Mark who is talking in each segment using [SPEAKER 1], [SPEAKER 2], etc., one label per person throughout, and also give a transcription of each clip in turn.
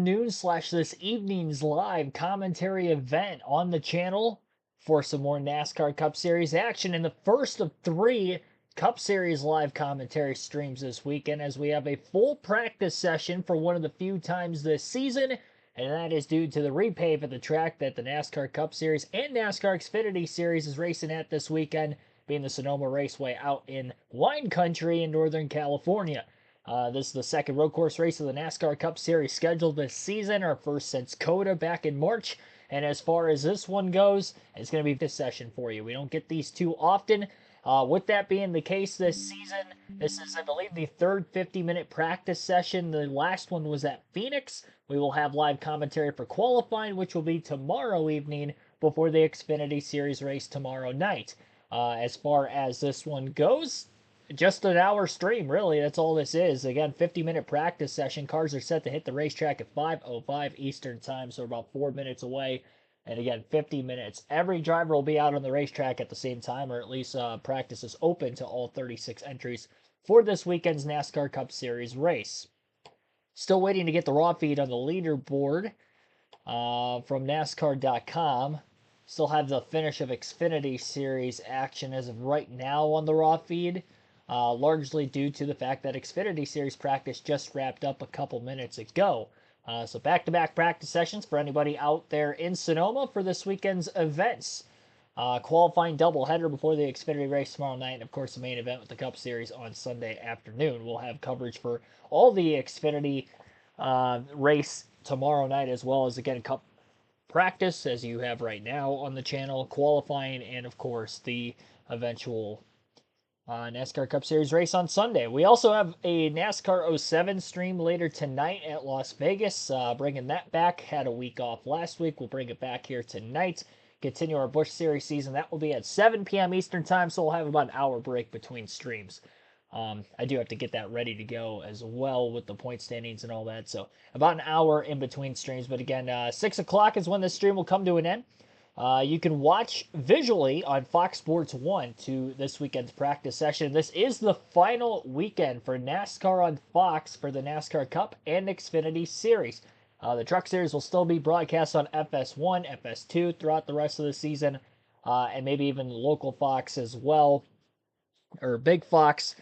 [SPEAKER 1] afternoon slash this evening's live commentary event on the channel for some more NASCAR Cup Series action in the first of 3 Cup Series live commentary streams this weekend, as we have a full practice session for one of the few times this season, and that is due to the repave at the track that the NASCAR Cup Series and NASCAR Xfinity Series is racing at this weekend, being the Sonoma Raceway out in wine country in Northern California. This is the second road course race of the NASCAR Cup Series scheduled this season, our first since COTA back in March. And as far as this one goes, it's going to be this session for you. We don't get these too often. With that being the case this season, this is, I believe, the third 50-minute practice session. The last one was at Phoenix. We will have live commentary for qualifying, which will be tomorrow evening before the Xfinity Series race tomorrow night. As far as this one goes, just an hour stream, really. That's all this is. Again, 50-minute practice session. Cars are set to hit the racetrack at 5:05 Eastern Time, so about 4 minutes away. And again, 50 minutes. Every driver will be out on the racetrack at the same time, or at least practice is open to all 36 entries for this weekend's NASCAR Cup Series race. Still waiting to get the raw feed on the leaderboard from NASCAR.com. Still have the finish of Xfinity Series action as of right now on the raw feed. Largely due to the fact that Xfinity Series practice just wrapped up a couple minutes ago. So back-to-back practice sessions for anybody out there in Sonoma for this weekend's events. Qualifying doubleheader before the Xfinity race tomorrow night, and of course the main event with the Cup Series on Sunday afternoon. We'll have coverage for all the Xfinity race tomorrow night, as well as, again, Cup practice, as you have right now on the channel, qualifying, and of course the eventual NASCAR Cup Series race on Sunday. We also have a NASCAR 07 stream later tonight at Las Vegas. Bringing that back. Had a week off last week. We'll bring it back here tonight. Continue our Busch Series season. That will be at 7 p.m. Eastern Time, so we'll have about an hour break between streams. I do have to get that ready to go as well with the point standings and all that. So about an hour in between streams. But again, 6 o'clock is when this stream will come to an end. You can watch visually on Fox Sports 1 to this weekend's practice session. This is the final weekend for NASCAR on Fox for the NASCAR Cup and Xfinity Series. The Truck Series will still be broadcast on FS1, FS2 throughout the rest of the season, and maybe even local Fox as well, or Big Fox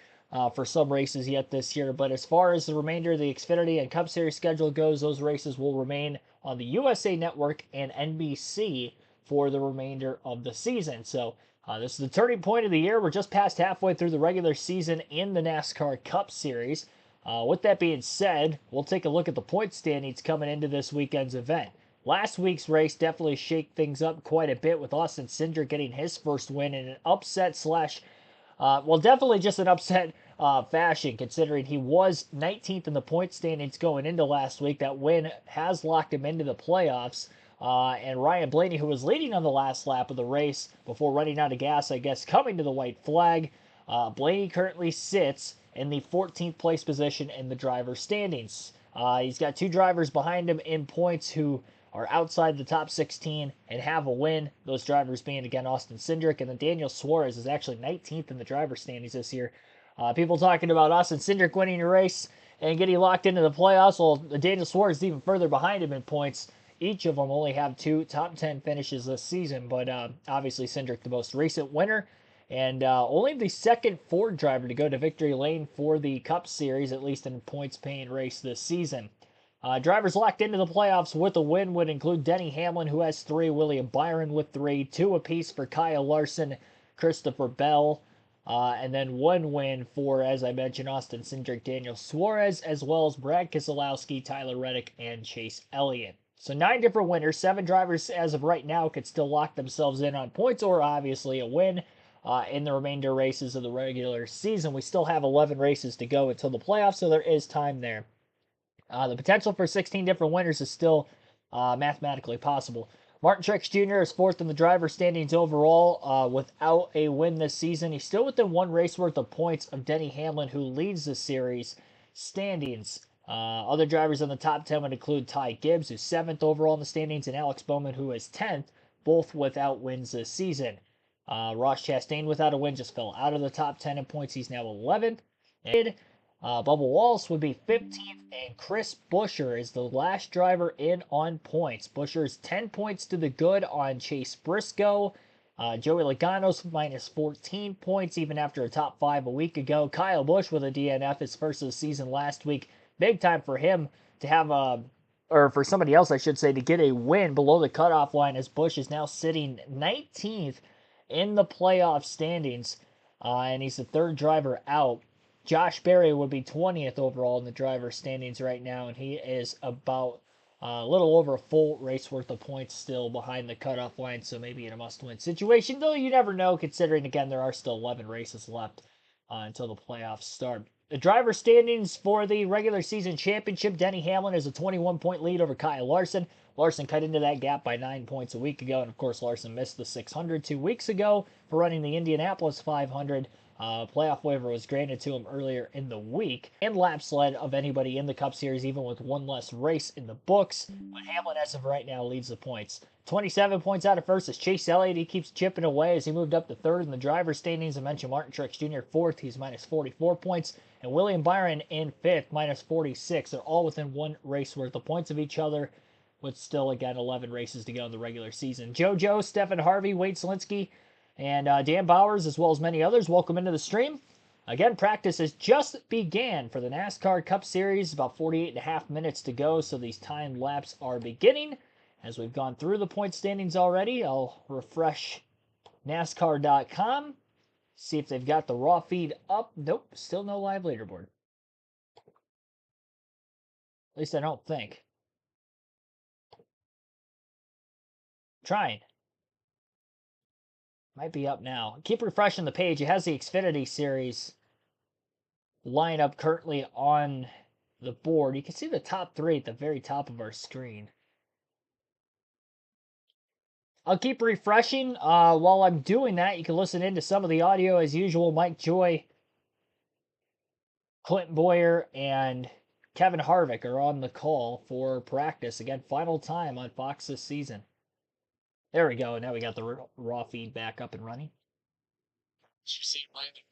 [SPEAKER 1] for some races yet this year. But as far as the remainder of the Xfinity and Cup Series schedule goes, those races will remain on the USA Network and NBC for the remainder of the season. So this is the turning point of the year. We're just past halfway through the regular season in the NASCAR Cup Series. With that being said, we'll take a look at the point standings coming into this weekend's event. Last week's race definitely shaked things up quite a bit, with Austin Cindric getting his first win in an upset slash, definitely just an upset fashion, considering he was 19th in the point standings going into last week. That win has locked him into the playoffs. And Ryan Blaney, who was leading on the last lap of the race before running out of gas, I guess, coming to the white flag. Blaney currently sits in the 14th place position in the driver's standings. He's got 2 drivers behind him in points who are outside the top 16 and have a win. Those drivers being, again, Austin Cindric, and then Daniel Suarez is actually 19th in the driver's standings this year. People talking about Austin Cindric winning a race and getting locked into the playoffs. Well, Daniel Suarez is even further behind him in points. Each of them only have 2 top 10 finishes this season, but obviously Cindric the most recent winner, and only the second Ford driver to go to victory lane for the Cup Series, at least in points-paying race this season. Drivers locked into the playoffs with a win would include Denny Hamlin, who has 3, William Byron with 3, 2 apiece for Kyle Larson, Christopher Bell, and then 1 win for, as I mentioned, Austin Cindric, Daniel Suarez, as well as Brad Keselowski, Tyler Reddick, and Chase Elliott. So 9 different winners. 7 drivers as of right now could still lock themselves in on points or obviously a win in the remainder races of the regular season. We still have 11 races to go until the playoffs, so there is time there. The potential for 16 different winners is still mathematically possible. Martin Truex Jr. is 4th in the driver's standings overall without a win this season. He's still within 1 race worth of points of Denny Hamlin, who leads the series standings. Other drivers in the top 10 would include Ty Gibbs, who's 7th overall in the standings, and Alex Bowman, who is 10th, both without wins this season. Ross Chastain, without a win, just fell out of the top 10 in points. He's now 11th. And Bubba Wallace would be 15th, and Chris Buescher is the last driver in on points. Buescher's 10 points to the good on Chase Briscoe. Joey Logano's minus 14 points, even after a top 5 a week ago. Kyle Busch with a DNF, his first of the season last week. Big time for him to have or for somebody else, I should say, to get a win below the cutoff line, as Busch is now sitting 19th in the playoff standings, and he's the third driver out. Josh Berry would be 20th overall in the driver standings right now, and he is about a little over a full race worth of points still behind the cutoff line, so maybe in a must-win situation, though you never know, considering, again, there are still 11 races left until the playoffs start. The driver standings for the regular season championship, Denny Hamlin has a 21-point lead over Kyle Larson. Larson cut into that gap by 9 points a week ago, and of course Larson missed the 600 2 weeks ago for running the Indianapolis 500. Playoff waiver was granted to him earlier in the week, and laps led of anybody in the Cup Series, even with one less race in the books. But Hamlin, as of right now, leads the points. 27 points out of first is Chase Elliott. He keeps chipping away as he moved up to third in the driver's standings. I mentioned Martin Truex Jr. fourth. He's minus 44 points. And William Byron in fifth, minus 46. They're all within one race worth of points of each other, with still, again, 11 races to go in the regular season. JoJo, Stephen Harvey, Wade Selinsky, and Dan Bowers, as well as many others, welcome into the stream. Again, practice has just began for the NASCAR Cup Series. About 48 and a half minutes to go, so these time laps are beginning. As we've gone through the point standings already, I'll refresh NASCAR.com, see if they've got the raw feed up. Nope, still no live leaderboard. At least I don't think. Trying. Might be up now. Keep refreshing the page. It has the Xfinity Series lineup currently on the board. You can see the top 3 at the very top of our screen. I'll keep refreshing. While I'm doing that, you can listen into some of the audio as usual. Mike Joy, Clint Boyer, and Kevin Harvick are on the call for practice. Again, final time on Fox this season. There we go. Now we got the raw feed back up and running.
[SPEAKER 2] Did you see Landon?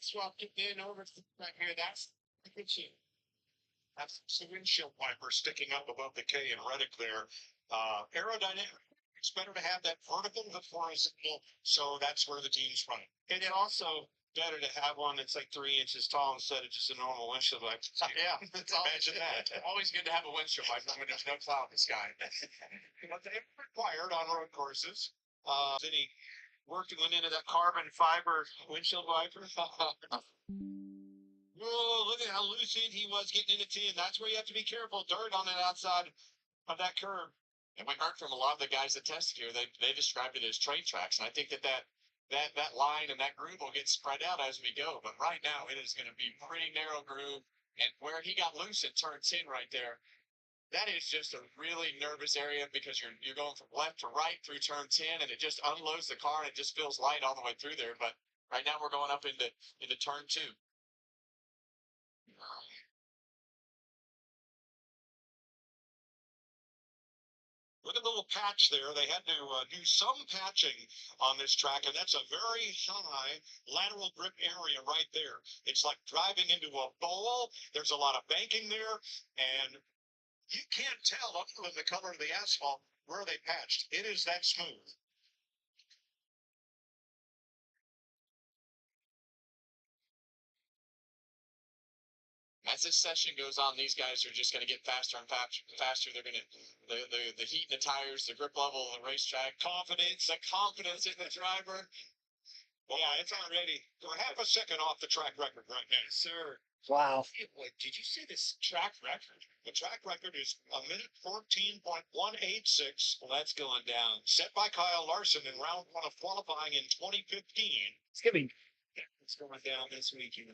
[SPEAKER 2] Swapped it in over right here. That's a good shape. That's the windshield wiper sticking up above the K and Reddick there. Aerodynamic. It's better to have that vertical horizontal, so that's where the team's running. And then also better to have one that's like 3 inches tall instead of just a normal windshield wiper. Yeah, imagine that. Always good to have a windshield wiper when there's no cloud in the sky. What they required on road courses. Then he went into that carbon fiber windshield wiper. Whoa, look at how lucid he was getting into 10. That's where you have to be careful. Dirt on the outside of that curve. And we heard from a lot of the guys that tested here, they described it as train tracks. And I think that line and that groove will get spread out as we go. But right now, it is going to be pretty narrow groove. And where he got loose at turn 10 right there, that is just a really nervous area because you're going from left to right through turn 10, and it just unloads the car and it just feels light all the way through there. But right now, we're going up into turn 2. Look at the little patch there. They had to do some patching on this track, and that's a very high lateral grip area right there. It's like driving into a bowl. There's a lot of banking there, and you can't tell other than the color of the asphalt where they patched. It is that smooth. As this session goes on, these guys are just going to get faster and faster. They're going to the heat in the tires, the grip level of the racetrack, the confidence in the driver. Well, yeah, it's already we're half a second off the track record right now, sir.
[SPEAKER 1] Wow.
[SPEAKER 2] Did you see this track record? The track record is a minute 14.186. Well, that's going down. Set by Kyle Larson in round 1 of qualifying in 2015.
[SPEAKER 1] It's going to be.
[SPEAKER 2] It's going down this weekend.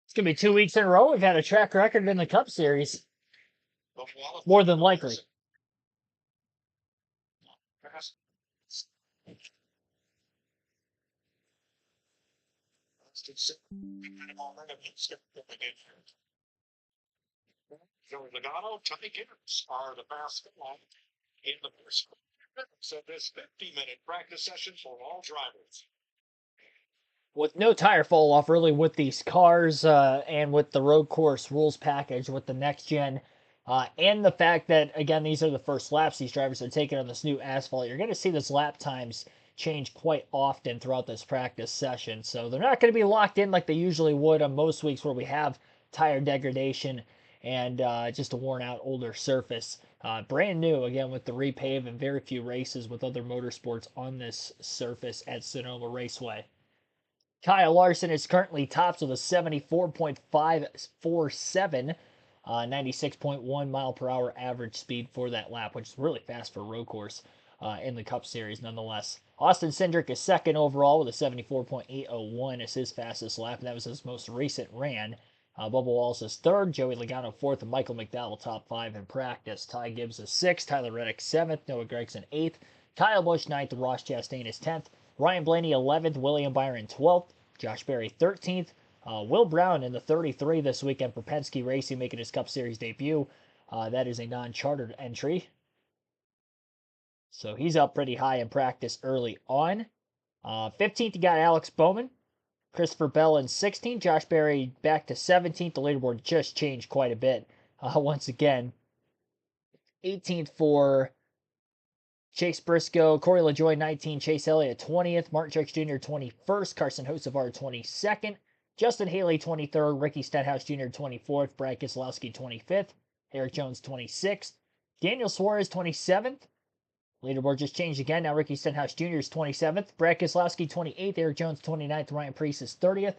[SPEAKER 1] It's going to be 2 weeks in a row. We've had a track record in the Cup Series. More than likely.
[SPEAKER 2] Logano, Tony Gibbons are the fast in the first. So this 50-minute practice session for all drivers.
[SPEAKER 1] With no tire fall off really with these cars and with the road course rules package with the next gen and the fact that again these are the first laps these drivers are taking on this new asphalt, you're going to see this lap times change quite often throughout this practice session, so they're not going to be locked in like they usually would on most weeks where we have tire degradation and just a worn out older surface. Brand new again with the repave and very few races with other motorsports on this surface at Sonoma Raceway. Kyle Larson is currently tops with a 74.547, 96.1 mile per hour average speed for that lap, which is really fast for a road course in the Cup Series nonetheless. Austin Cindric is second overall with a 74.801 as his fastest lap, and that was his most recent ran. Bubba Wallace is third, Joey Logano fourth, and Michael McDowell top five in practice. Ty Gibbs is sixth, Tyler Reddick seventh, Noah Gragson eighth, Kyle Busch ninth, Ross Chastain is 10th, Ryan Blaney 11th, William Byron 12th, Josh Berry 13th, Will Brown in the 33 this weekend for Penske Racing making his Cup Series debut. That is a non-chartered entry. So he's up pretty high in practice early on. 15th, you got Alex Bowman. Christopher Bell in 16th. Josh Berry back to 17th. The leaderboard just changed quite a bit once again. 18th for Chase Briscoe, Corey LaJoie 19, Chase Elliott 20th, Martin Truex Jr. 21st, Carson Hocevar 22nd, Justin Haley 23rd, Ricky Stenhouse Jr. 24th, Brad Keselowski 25th, Eric Jones 26th, Daniel Suarez 27th. Leaderboard just changed again. Now Ricky Stenhouse Jr. is 27th, Brad Keselowski 28th, Eric Jones 29th, Ryan Preece is 30th,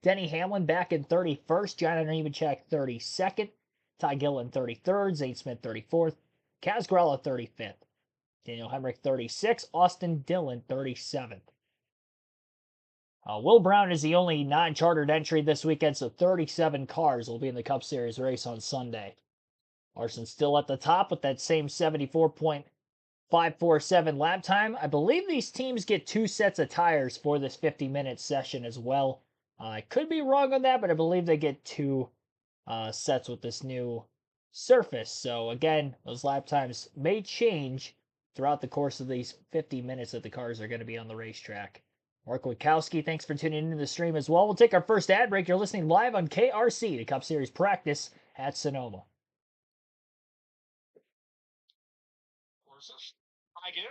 [SPEAKER 1] Denny Hamlin back in 31st, John Nemechek 32nd, Ty Gillen 33rd, Zane Smith 34th, Kaz Grala 35th. Daniel Hemrick 36, Austin Dillon 37th. Will Brown is the only non-chartered entry this weekend, so 37 cars will be in the Cup Series race on Sunday. Larson's still at the top with that same 74.547 lap time. I believe these teams get two sets of tires for this 50-minute session as well. I could be wrong on that, but I believe they get two sets with this new surface. So again, those lap times may change throughout the course of these 50 minutes that the cars are going to be on the racetrack. Mark Witkowski, thanks for tuning into the stream as well. We'll take our first ad break. You're listening live on KRC, the Cup Series practice at Sonoma.
[SPEAKER 2] I get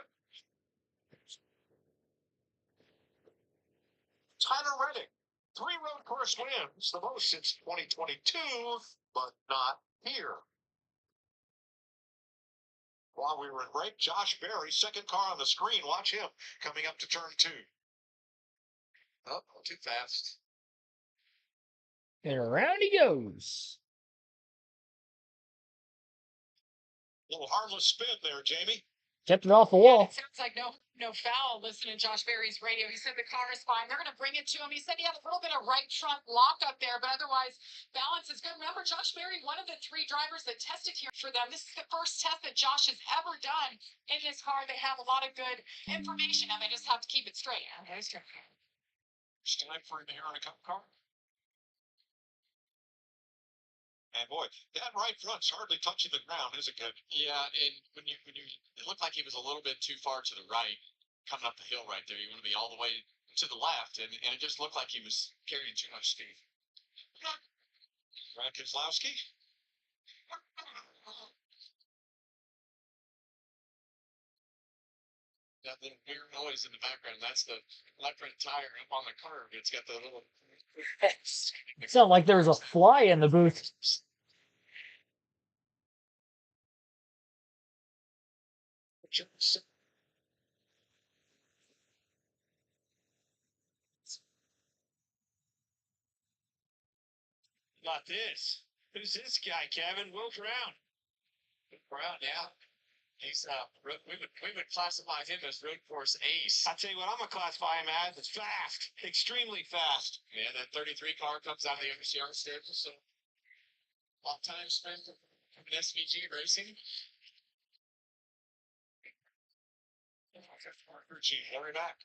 [SPEAKER 2] Tyler Reddick, 3 road course wins, the most since 2022, but not here. While we were in break, Josh Berry, second car on the screen. Watch him coming up to turn 2. Oh, too fast.
[SPEAKER 1] And around he goes.
[SPEAKER 2] Little harmless spin there, Jamie.
[SPEAKER 1] Kept it off the wall.
[SPEAKER 3] It sounds like no foul. Listening to Josh Berry's radio, he said the car is fine. They're going to bring it to him. He said he had a little bit of right front lock up there, but otherwise balance is good. Remember, Josh Berry, one of the 3 drivers that tested here for them. This is the first test that Josh has ever done in this car. They have a lot of good information, and they just have to keep it straight. Okay, straight.
[SPEAKER 2] It's time for him to earn a cup car. And boy, that right front's hardly touching the ground, is it, Kevin?
[SPEAKER 4] Yeah, and when you it looked like he was a little bit too far to the right, coming up the hill right there. You want to be all the way to the left, and it just looked like he was carrying too much speed.
[SPEAKER 2] Brad Keselowski.
[SPEAKER 4] That little weird noise in the background, that's the left front tire up on the curve. It's got the little.
[SPEAKER 1] It sounded like there was a fly in the booth.
[SPEAKER 2] Not this. Who's this guy, Kevin? Will Brown.
[SPEAKER 4] Brown, yeah. He's we would classify him as road course ace.
[SPEAKER 2] I'll tell you what, I'm gonna classify him as it's fast, extremely fast.
[SPEAKER 4] Yeah, that 33 car comes out of the MCR schedule, so a lot of time spent in SVG racing.
[SPEAKER 2] Larry back.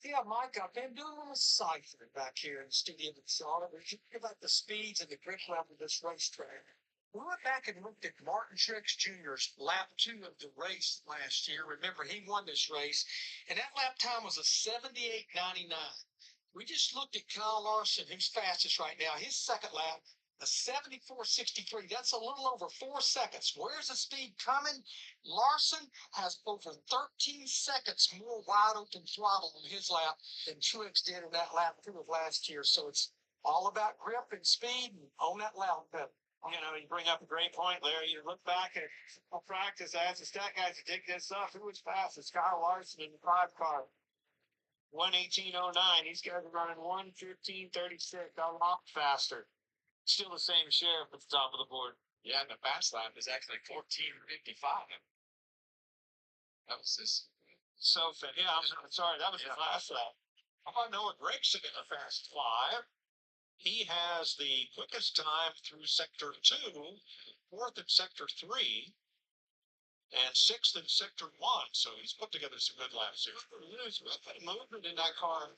[SPEAKER 5] Yeah, Mike, I've been doing a little ciphering back here in the studio in Charlotte. We should give out the speeds and the grip level of this racetrack.
[SPEAKER 2] We went back and looked at Martin Truex Jr.'s lap 2 of the race last year. Remember, he won this race, and that lap time was a 78.99. We just looked at Kyle Larson, who's fastest right now. His second lap, a 74.63. That's a little over 4 seconds. Where's the speed coming? Larson has over 13 seconds more wide open throttle on his lap than Truex did in that lap 2 of last year. So it's all about grip and speed and on that lap cut. You know, you bring up a great point, Larry. You look back at practice, I asked the stat guys to dig this up. Who was fastest? Kyle Larson in the 5 car. 1:18.09. These guys are running 1:15.36. A lot faster. Still the same sheriff at the top of the board.
[SPEAKER 4] Yeah, and the fast lap is actually 14:55. That was this.
[SPEAKER 2] So, yeah, I'm sorry. That was the last lap. How about Noah Gragson in the fast 5? He has the quickest time through sector 2, 4th in sector 3, and 6th in sector 1. So he's put together some good laps here. There's movement in that car.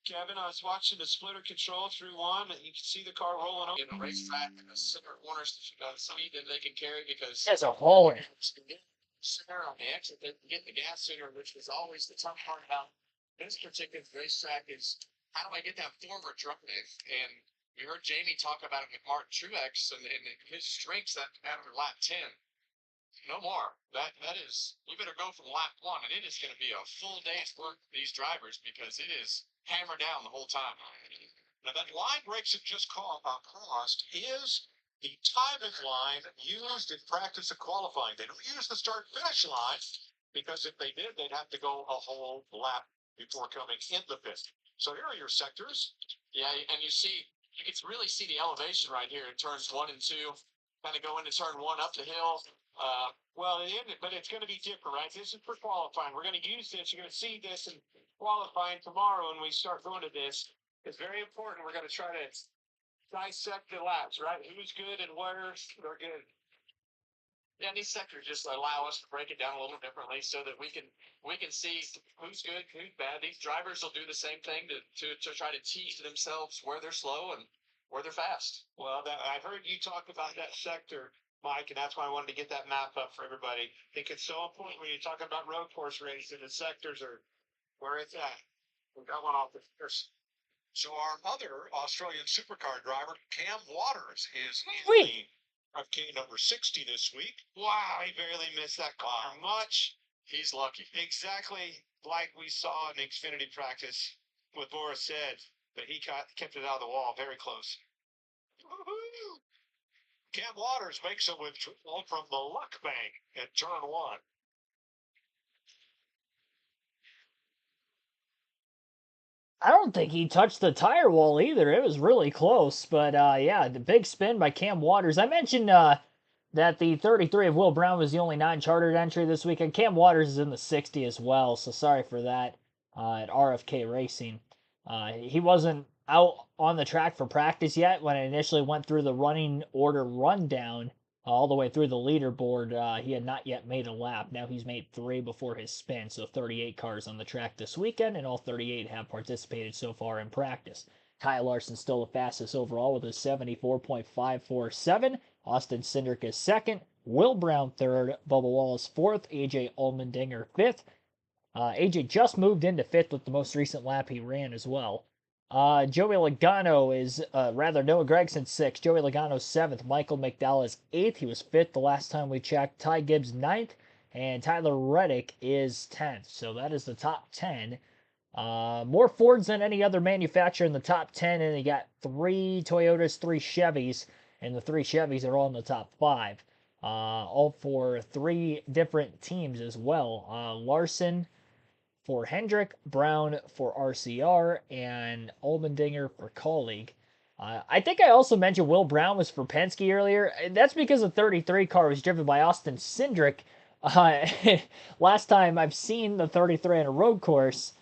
[SPEAKER 2] Kevin, I was watching the splitter control through 1, and you can see the car rolling over.
[SPEAKER 4] In a racetrack, the center corners, speed that they can carry because
[SPEAKER 1] As a whole,
[SPEAKER 4] center on the exit, they can get the gas sooner, which was always the tough part about this particular racetrack is how do I get that forward drive? And we heard Jamie talk about it with Martin Truex and his strengths that after lap 10. No more. That is, you better go from lap 1, and it is going to be a full day's work for these drivers because it is hammered down the whole time.
[SPEAKER 2] Now that line Gragson just crossed is the timing line used in practice and qualifying. They don't use the start-finish line because if they did, they'd have to go a whole lap before coming in the pit. So here are your sectors.
[SPEAKER 4] Yeah, and you can really see the elevation right here in turns 1 and 2. Kind of go into turn 1 up the hill.
[SPEAKER 2] But it's going to be different, right? This is for qualifying. We're going to use this. You're going to see this in qualifying tomorrow when we start going to this. It's very important. We're going to try to dissect the laps, right? Who's good and where they're good.
[SPEAKER 4] Yeah, and these sectors just allow us to break it down a little differently so that we can see who's good, who's bad. These drivers will do the same thing to try to tease themselves where they're slow and where they're fast.
[SPEAKER 2] Well, I heard you talk about that sector, Mike, and that's why I wanted to get that map up for everybody. I think it's so important when you're talking about road course racing, the sectors are where it's at. We got one off the first. So our other Australian supercar driver, Cam Waters, is in the FK number 60 this week. Wow, he barely missed that car much.
[SPEAKER 4] He's lucky.
[SPEAKER 2] Exactly like we saw in Xfinity practice with Boris said, but he kept it out of the wall very close. Woo-hoo! Cam Waters makes a withdrawal from the luck bank at turn 1.
[SPEAKER 1] I don't think he touched the tire wall either. It was really close. But yeah, the big spin by Cam Waters. I mentioned that the 33 of Will Brown was the only non-chartered entry this weekend. Cam Waters is in the 60 as well, so sorry for that at RFK Racing. He wasn't out on the track for practice yet when I initially went through the running order rundown all the way through the leaderboard. He had not yet made a lap. Now he's made 3 before his spin, so 38 cars on the track this weekend, and all 38 have participated so far in practice. Kyle Larson still the fastest overall with a 74.547. Austin Cindric is second. Will Brown third. Bubba Wallace fourth. AJ Allmendinger fifth. AJ just moved into fifth with the most recent lap he ran as well. Joey Logano is, Noah Gragson sixth. Joey Logano seventh. Michael McDowell is eighth. He was fifth the last time we checked. Ty Gibbs ninth. And Tyler Reddick is 10th. So that is the top 10. More Fords than any other manufacturer in the top 10. And you got 3 Toyotas, 3 Chevys. And the 3 Chevys are all in the top 5. All for 3 different teams as well. Larson for Hendrick, Brown for RCR, and Allmendinger for Colleague. I think I also mentioned Will Brown was for Penske earlier. That's because the 33 car was driven by Austin Cindric. Last time I've seen the 33 on a road course,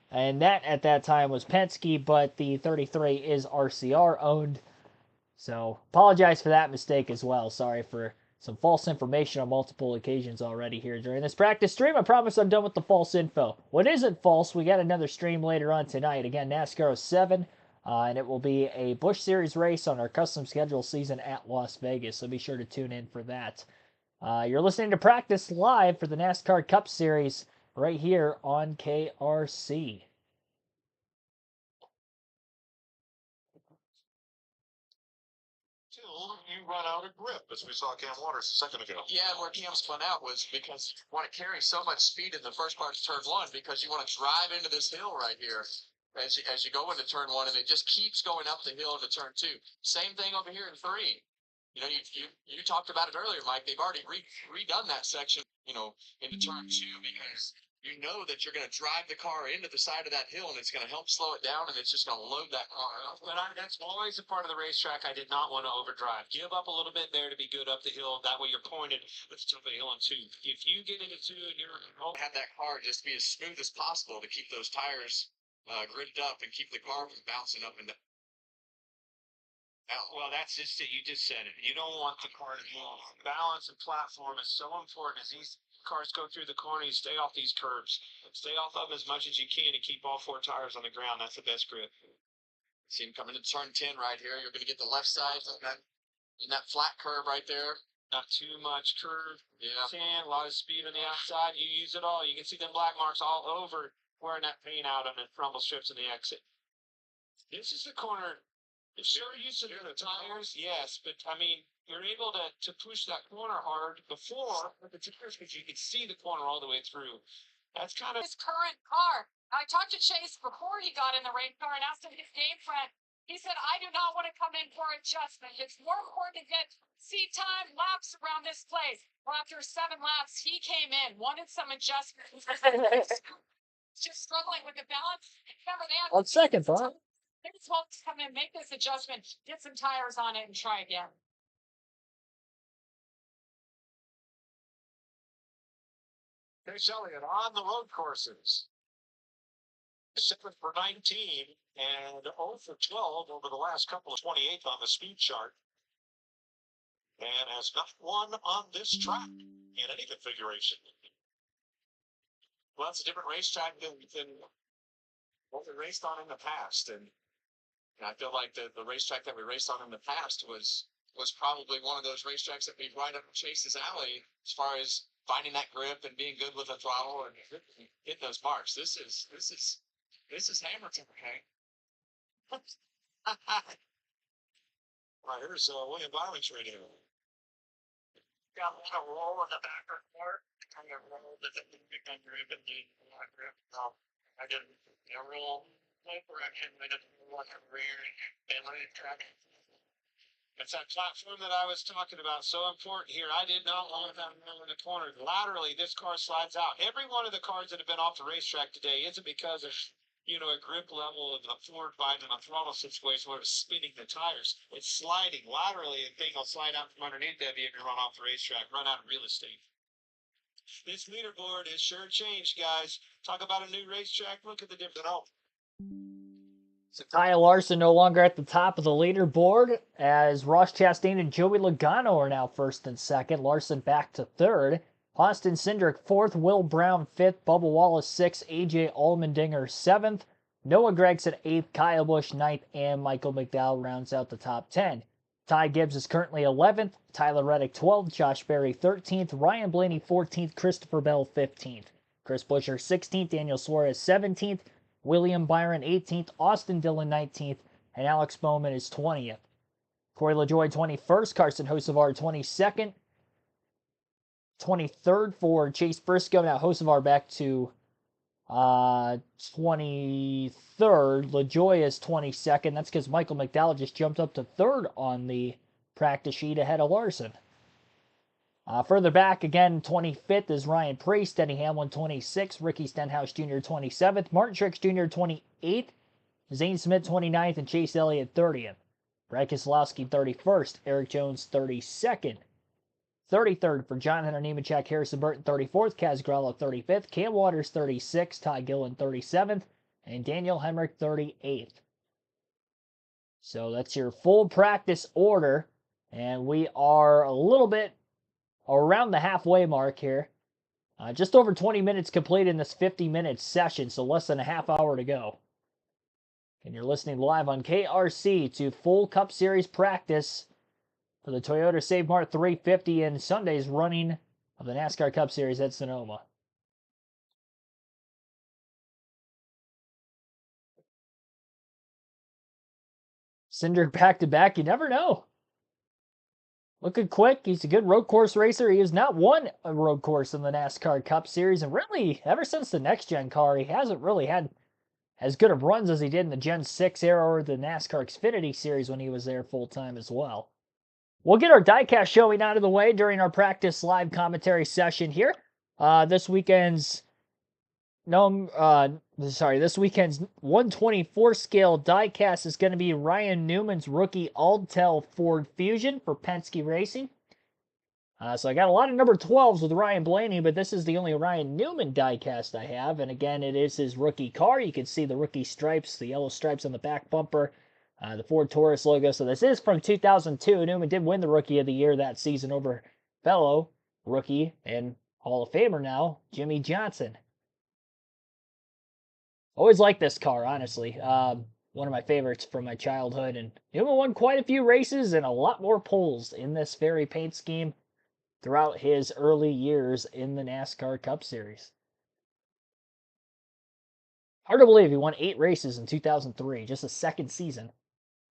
[SPEAKER 1] and that at that time was Penske, but the 33 is RCR owned. So apologize for that mistake as well. Sorry for some false information on multiple occasions already here during this practice stream. I promise I'm done with the false info. What isn't false, we got another stream later on tonight. Again, NASCAR 07 And it will be a Busch Series race on our custom schedule season at Las Vegas, so be sure to tune in for that. You're listening to Practice Live for the NASCAR Cup Series right here on KRC.
[SPEAKER 2] Till you run out of grip, as we saw Cam Waters a second ago.
[SPEAKER 4] Yeah, and where Cam spun out was because you want to carry so much speed in the first part of turn one because you want to drive into this hill right here as you go into turn one, and it just keeps going up the hill into turn two. Same thing over here in three. You know, you talked about it earlier, Mike. They've already redone that section, you know, into turn two because you know that you're going to drive the car into the side of that hill, and it's going to help slow it down, and it's just going to load that car up.
[SPEAKER 6] But that's always a part of the racetrack I did not want to overdrive. Give up a little bit there to be good up the hill. That way you're pointed with the top of the hill on two. If you get into two and you're
[SPEAKER 4] Have that car just be as smooth as possible to keep those tires gridded up and keep the car from bouncing up and down.
[SPEAKER 6] well, that's just it. You just said it. You don't want the car to move. Balance and platform is so important as these cars go through the corner. You stay off these curves. Stay off of them as much as you can to keep all four tires on the ground. That's the best grip.
[SPEAKER 4] See him coming into turn 10 right here. You're going to get the left side in that flat curve right there.
[SPEAKER 6] Not too much curve.
[SPEAKER 4] Yeah.
[SPEAKER 6] 10, a lot of speed on the outside. You use it all. You can see them black marks all over wearing that paint out on the rumble strips in the exit. This is the corner. Sure, you said the tires, yes, but I mean, you're able to push that corner hard before with the tires because you can see the corner all the way through. That's kind of
[SPEAKER 3] His current car. I talked to Chase before he got in the race car and asked him his game plan. He said, I do not want to come in for adjustment. It's more important to get seat time, laps around this place. Well, after 7 laps, he came in, wanted some adjustment. Just struggling with the balance. Remember, they had
[SPEAKER 1] On second thought,
[SPEAKER 3] they just want to come in, make this adjustment, get some tires on it, and try again.
[SPEAKER 2] Chase Elliott on the road courses. 7 for 19 and 0 for 12 over the last couple of 28th on the speed chart. And has not won on this track in any configuration.
[SPEAKER 4] Well, it's a different racetrack than what we raced on in the past. And I feel like the racetrack that we raced on in the past was probably one of those racetracks that be right up Chase's alley as far as finding that grip and being good with the throttle and hitting those marks. This is hammer time, okay?
[SPEAKER 2] Right, here's William Byron's radio.
[SPEAKER 4] Got a lot of roll in the back of the car. Kind of roll with it, big grip and grip. No, I didn't. Roll correction. I didn't roll like a rear and let it track.
[SPEAKER 6] It's that platform that I was talking about. So important here. I did not want that roll in the corner. Laterally, this car slides out. Every one of the cars that have been off the racetrack today isn't because of a grip level of the forward bind and a throttle situation where it's spinning the tires. It's sliding laterally, and thing will slide out from underneath that vehicle, run off the racetrack, run out of real estate. This leaderboard has sure changed, guys. Talk about a new racetrack. Look at the difference.
[SPEAKER 1] so Kyle Larson no longer at the top of the leaderboard as Ross Chastain and Joey Logano are now first and second. Larson back to third. Austin Cindric fourth. Will Brown fifth. Bubba Wallace sixth. AJ Allmendinger seventh. Noah Gragson eighth. Kyle Busch ninth. And Michael McDowell rounds out the top 10. Ty Gibbs is currently 11th. Tyler Reddick 12th. Josh Berry 13th. Ryan Blaney 14th. Christopher Bell 15th. Chris Buescher 16th. Daniel Suarez 17th. William Byron 18th. Austin Dillon 19th. And Alex Bowman is 20th. Corey LaJoie 21st. Carson Hocevar 22nd. 23rd for Chase Briscoe. Now Hocevar back to 23rd. LaJoie is 22nd. That's because Michael McDowell just jumped up to third on the practice sheet ahead of Larson. Further back, again, 25th is Ryan Preece. Denny Hamlin, 26th. Ricky Stenhouse Jr., 27th. Martin Truex Jr., 28th. Zane Smith, 29th. And Chase Elliott, 30th. Brad Keselowski, 31st. Eric Jones, 32nd. 33rd for John Hunter Nemechek, Harrison Burton 34th, Kaz Gralla 35th, Cam Waters 36th, Ty Gillen 37th, and Daniel Hemrick 38th. So that's your full practice order, and we are a little bit around the halfway mark here. Just over 20 minutes complete in this 50-minute session, so less than a half hour to go. And you're listening live on KRC to full Cup Series practice for the Toyota Save Mart 350 and Sunday's running of the NASCAR Cup Series at Sonoma. Cindric back-to-back, you never know. Looking quick, he's a good road course racer. He has not won a road course in the NASCAR Cup Series, and really, ever since the next-gen car, he hasn't really had as good of runs as he did in the Gen 6 era or the NASCAR Xfinity Series when he was there full-time as well. We'll get our diecast showing out of the way during our practice live commentary session here. This weekend's 124 scale diecast is going to be Ryan Newman's rookie Aldtel Ford Fusion for Penske Racing. So I got a lot of number 12s with Ryan Blaney, but this is the only Ryan Newman diecast I have. And again, it is his rookie car. You can see the rookie stripes, the yellow stripes on the back bumper, the Ford Taurus logo. So this is from 2002. Newman did win the Rookie of the Year that season over fellow rookie and Hall of Famer now, Jimmy Johnson. Always liked this car, honestly. One of my favorites from my childhood. And Newman won quite a few races and a lot more poles in this very paint scheme throughout his early years in the NASCAR Cup Series. Hard to believe he won 8 races in 2003, just a second season,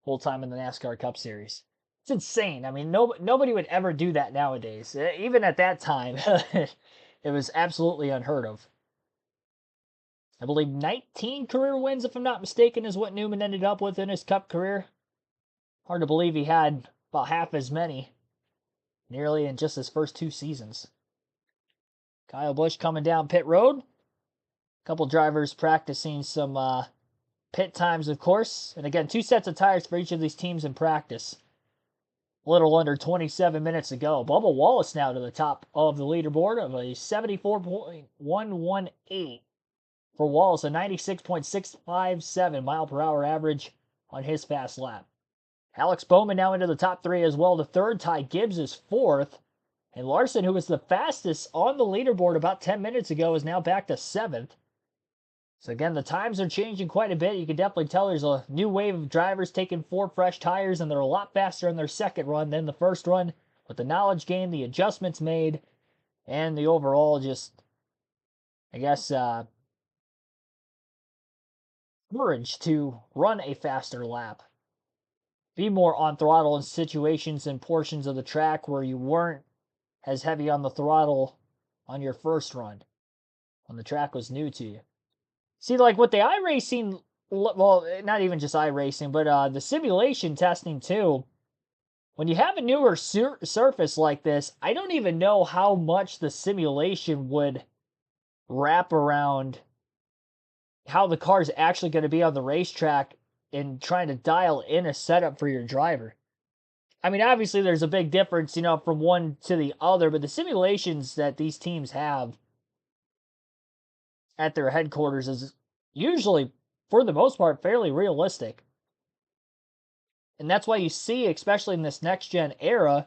[SPEAKER 1] full time in the NASCAR Cup Series. It's insane. I mean, nobody would ever do that nowadays. Even at that time, it was absolutely unheard of. I believe 19 career wins, if I'm not mistaken, is what Newman ended up with in his Cup career. Hard to believe he had about half as many, nearly in just his first 2 seasons. Kyle Busch coming down pit road. A couple drivers practicing some pit times, of course. And again, 2 sets of tires for each of these teams in practice. A little under 27 minutes ago. Bubba Wallace now to the top of the leaderboard of a 74.118. For Wallace, a 96.657 mile per hour average on his fast lap. Alex Bowman now into the top 3 as well. The third, Ty Gibbs is 4th. And Larson, who was the fastest on the leaderboard about 10 minutes ago, is now back to 7th. So again, the times are changing quite a bit. You can definitely tell there's a new wave of drivers taking 4 fresh tires, and they're a lot faster in their second run than the first run. With the knowledge gained, the adjustments made, and the overall just, I guess, courage to run a faster lap. Be more on throttle in situations and portions of the track where you weren't as heavy on the throttle on your first run, when the track was new to you. See, like with the iRacing, well, not even just iRacing, but the simulation testing too, when you have a newer surface like this, I don't even know how much the simulation would wrap around how the car is actually going to be on the racetrack and trying to dial in a setup for your driver. I mean, obviously there's a big difference, from one to the other, but the simulations that these teams have at their headquarters is usually, for the most part, fairly realistic. And that's why you see, especially in this next-gen era,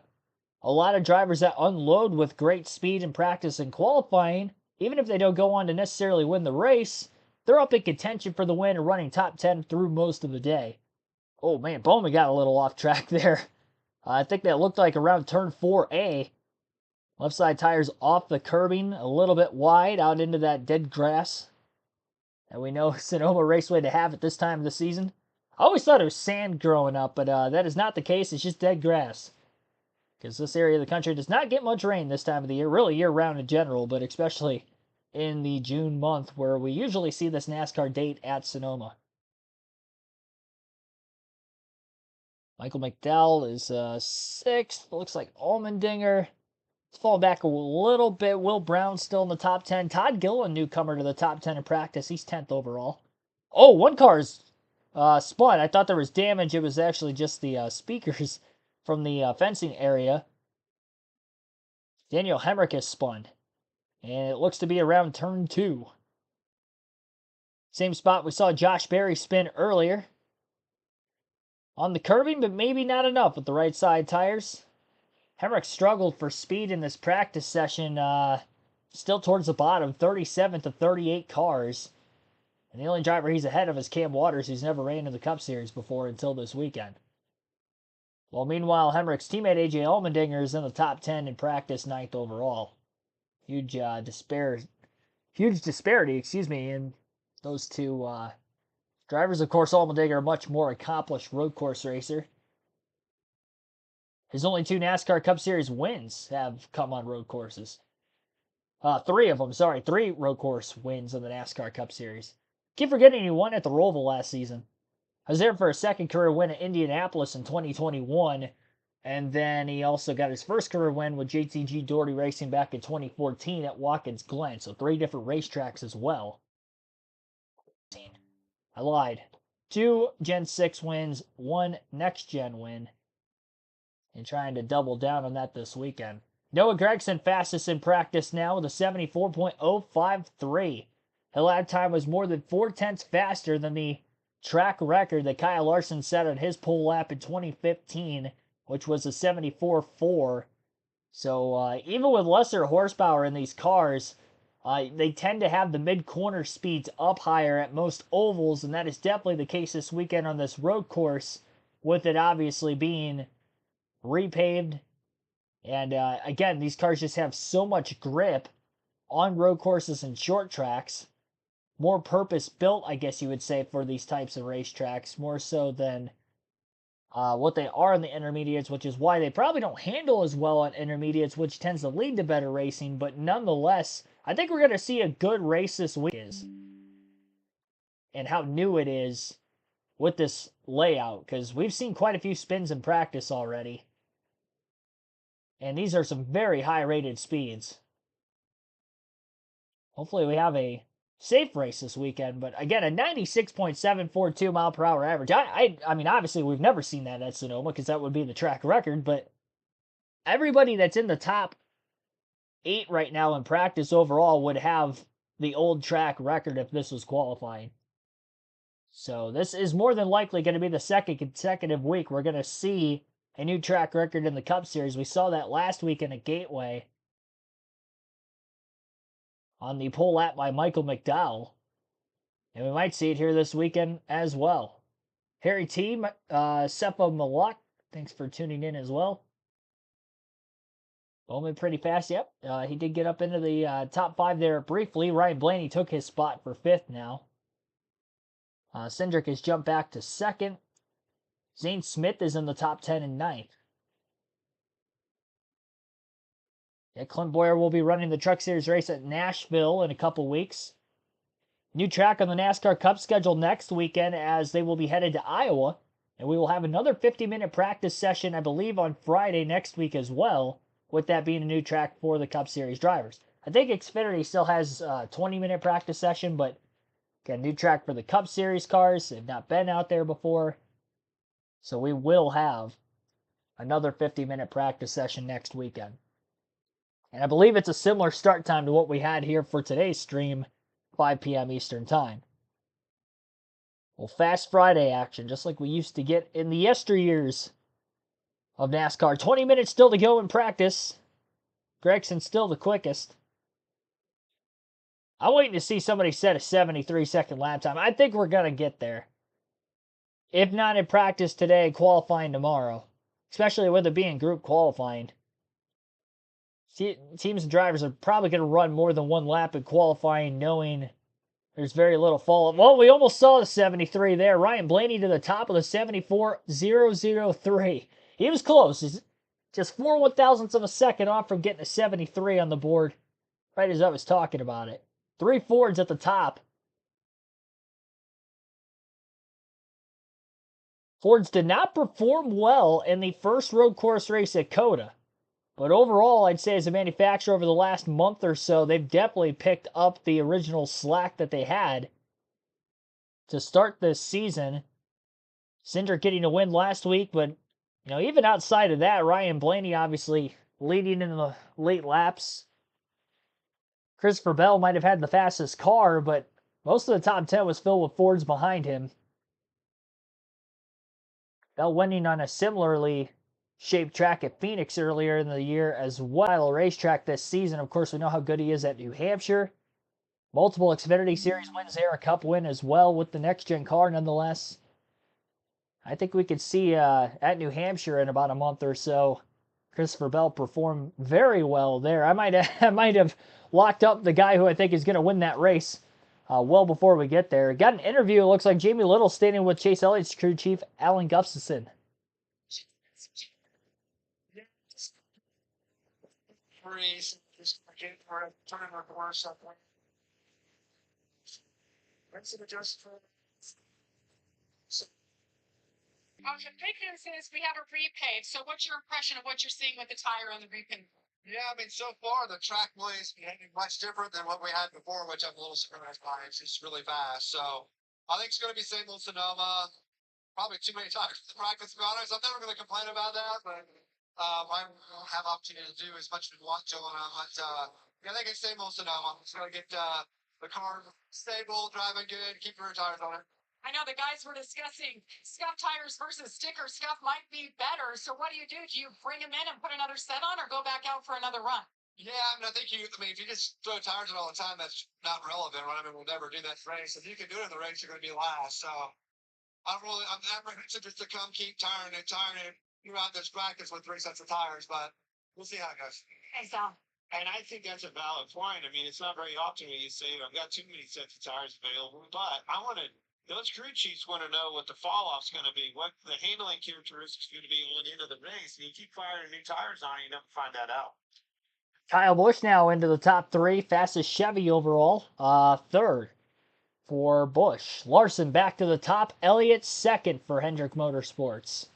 [SPEAKER 1] a lot of drivers that unload with great speed in practice and qualifying, even if they don't go on to necessarily win the race, they're up in contention for the win and running top 10 through most of the day. Oh man, Bowman got a little off track there. I think that looked like around turn 4A. Left side tires off the curbing, a little bit wide out into that dead grass. And we know Sonoma Raceway to have at this time of the season. I always thought it was sand growing up, but that is not the case. It's just dead grass. Because this area of the country does not get much rain this time of the year, really year-round in general, but especially in the June month where we usually see this NASCAR date at Sonoma. Michael McDowell is 6th. Looks like Allmendinger. Let's fall back a little bit. Will Brown still in the top 10. Todd Gilliland, newcomer to the top 10 in practice. He's 10th overall. Oh, one car's spun. I thought there was damage. It was actually just the speakers from the fencing area. Daniel Hemrick is spun. And it looks to be around turn 2. Same spot we saw Josh Berry spin earlier. On the curbing, but maybe not enough with the right side tires. Hemrick struggled for speed in this practice session. Still towards the bottom, 37th of 38 cars. And the only driver he's ahead of is Cam Waters, who's never ran in the Cup Series before until this weekend. Well, meanwhile, Hemrick's teammate A.J. Allmendinger is in the top 10 in practice, 9th overall. Huge disparity, in those two drivers. Of course, Allmendinger, a much more accomplished road course racer. His only 2 NASCAR Cup Series wins have come on road courses. 3 of them, 3 road course wins in the NASCAR Cup Series. Keep forgetting he won at the Roval last season. I was there for a second career win at Indianapolis in 2021, and then he also got his first career win with JTG Doherty Racing back in 2014 at Watkins Glen, so 3 different racetracks as well. I lied. 2 Gen 6 wins, 1 Next Gen win, and trying to double down on that this weekend. Noah Gragson fastest in practice now with a 74.053. His lap time was more than 4/10 faster than the track record that Kyle Larson set on his pole lap in 2015, which was a 74.4. So even with lesser horsepower in these cars, they tend to have the mid-corner speeds up higher at most ovals, and that is definitely the case this weekend on this road course, with it obviously being repaved. And again, these cars just have so much grip on road courses and short tracks. More purpose-built, I guess you would say, for these types of racetracks, more so than what they are in the intermediates, which is why they probably don't handle as well on intermediates, which tends to lead to better racing. But nonetheless, I think we're going to see a good race this week, and how new it is with this layout, because we've seen quite a few spins in practice already. And these are some very high-rated speeds. Hopefully we have a safe race this weekend. But again, a 96.742 mile per hour average. I mean, obviously we've never seen that at Sonoma, because that would be the track record. But everybody that's in the top 8 right now in practice overall would have the old track record if this was qualifying. So this is more than likely going to be the second consecutive week we're going to see a new track record in the Cup Series. We saw that last week in a Gateway on the pole lap by Michael McDowell. And we might see it here this weekend as well. Harry T, Seppa Malak, thanks for tuning in as well. Bowman pretty fast, yep. He did get up into the top 5 there briefly. Ryan Blaney took his spot for 5th now. Cindric has jumped back to 2nd. Zane Smith is in the top 10 and 9th. Yeah, Clint Boyer will be running the Truck Series race at Nashville in a couple weeks. New track on the NASCAR Cup schedule next weekend, as they will be headed to Iowa. And we will have another 50-minute practice session, I believe, on Friday next week as well, with that being a new track for the Cup Series drivers. I think Xfinity still has a 20-minute practice session, but got a new track for the Cup Series cars. They've not been out there before. So we will have another 50-minute practice session next weekend. And I believe it's a similar start time to what we had here for today's stream, 5 p.m. Eastern Time. Well, Fast Friday action, just like we used to get in the yesteryears of NASCAR. 20 minutes still to go in practice. Gregson's still the quickest. I'm waiting to see somebody set a 73-second lap time. I think we're going to get there. If not in practice today, qualifying tomorrow. Especially with it being group qualifying. Teams and drivers are probably going to run more than one lap in qualifying, knowing there's very little fall. Well, we almost saw the 73 there. Ryan Blaney to the top of the 74.003. He was close. He's just 4 1,000ths of a second off from getting a 73 on the board, right as I was talking about it. 3 Fords at the top. Fords did not perform well in the first road course race at COTA. But overall, I'd say as a manufacturer over the last month or so, they've definitely picked up the original slack that they had to start this season. Cindric getting a win last week, but even outside of that, Ryan Blaney obviously leading in the late laps. Christopher Bell might have had the fastest car, but most of the top 10 was filled with Fords behind him. Bell winning on a similarly shaped track at Phoenix earlier in the year as well. Racetrack this season. Of course, we know how good he is at New Hampshire. Multiple Xfinity Series wins there, a Cup win as well with the next-gen car nonetheless. I think we could see at New Hampshire in about a month or so, Christopher Bell perform very well there. I might have locked up the guy who I think is going to win that race well before we get there. Got an interview, it looks like Jamie Little standing with Chase Elliott's crew chief, Alan Gustafson.
[SPEAKER 3] The big news is we have a repave. So what's your impression of what you're seeing with the tire on the repave?
[SPEAKER 2] Yeah, I mean, so far the track plays behaving much different than what we had before, which I'm a little surprised by. It's just really fast. So I think it's going to be same old Sonoma. Probably too many tires to practice, to be honest. I'm never going to complain about that, but I won't have opportunity to do as much as we want to on them. But yeah, I think it's same old Sonoma. Just going to get the car stable, driving good, keep your tires on it.
[SPEAKER 3] I know the guys were discussing scuff tires versus sticker. Scuff might be better. So what do? Do you bring them in and put another set on or go back out for another run?
[SPEAKER 2] Yeah, I mean, if you just throw tires on all the time, that's not relevant, right? I mean, we'll never do that race. If you can do it in the race, you're going to be last. So I'm apprehensive just to come keep tiring it throughout this practice with 3 sets of tires, but we'll see how it goes.
[SPEAKER 3] Hey, Sal.
[SPEAKER 6] And I think that's a valid point. I mean, it's not very often when you say, I've got too many sets of tires available, but those crew chiefs want to know what the fall off's going to be, what the handling characteristics are going to be on the end of the race. And you keep firing new tires on, you never find that out.
[SPEAKER 1] Kyle Busch now into the top 3, fastest Chevy overall, third for Busch. Larson back to the top, Elliott second for Hendrick Motorsports.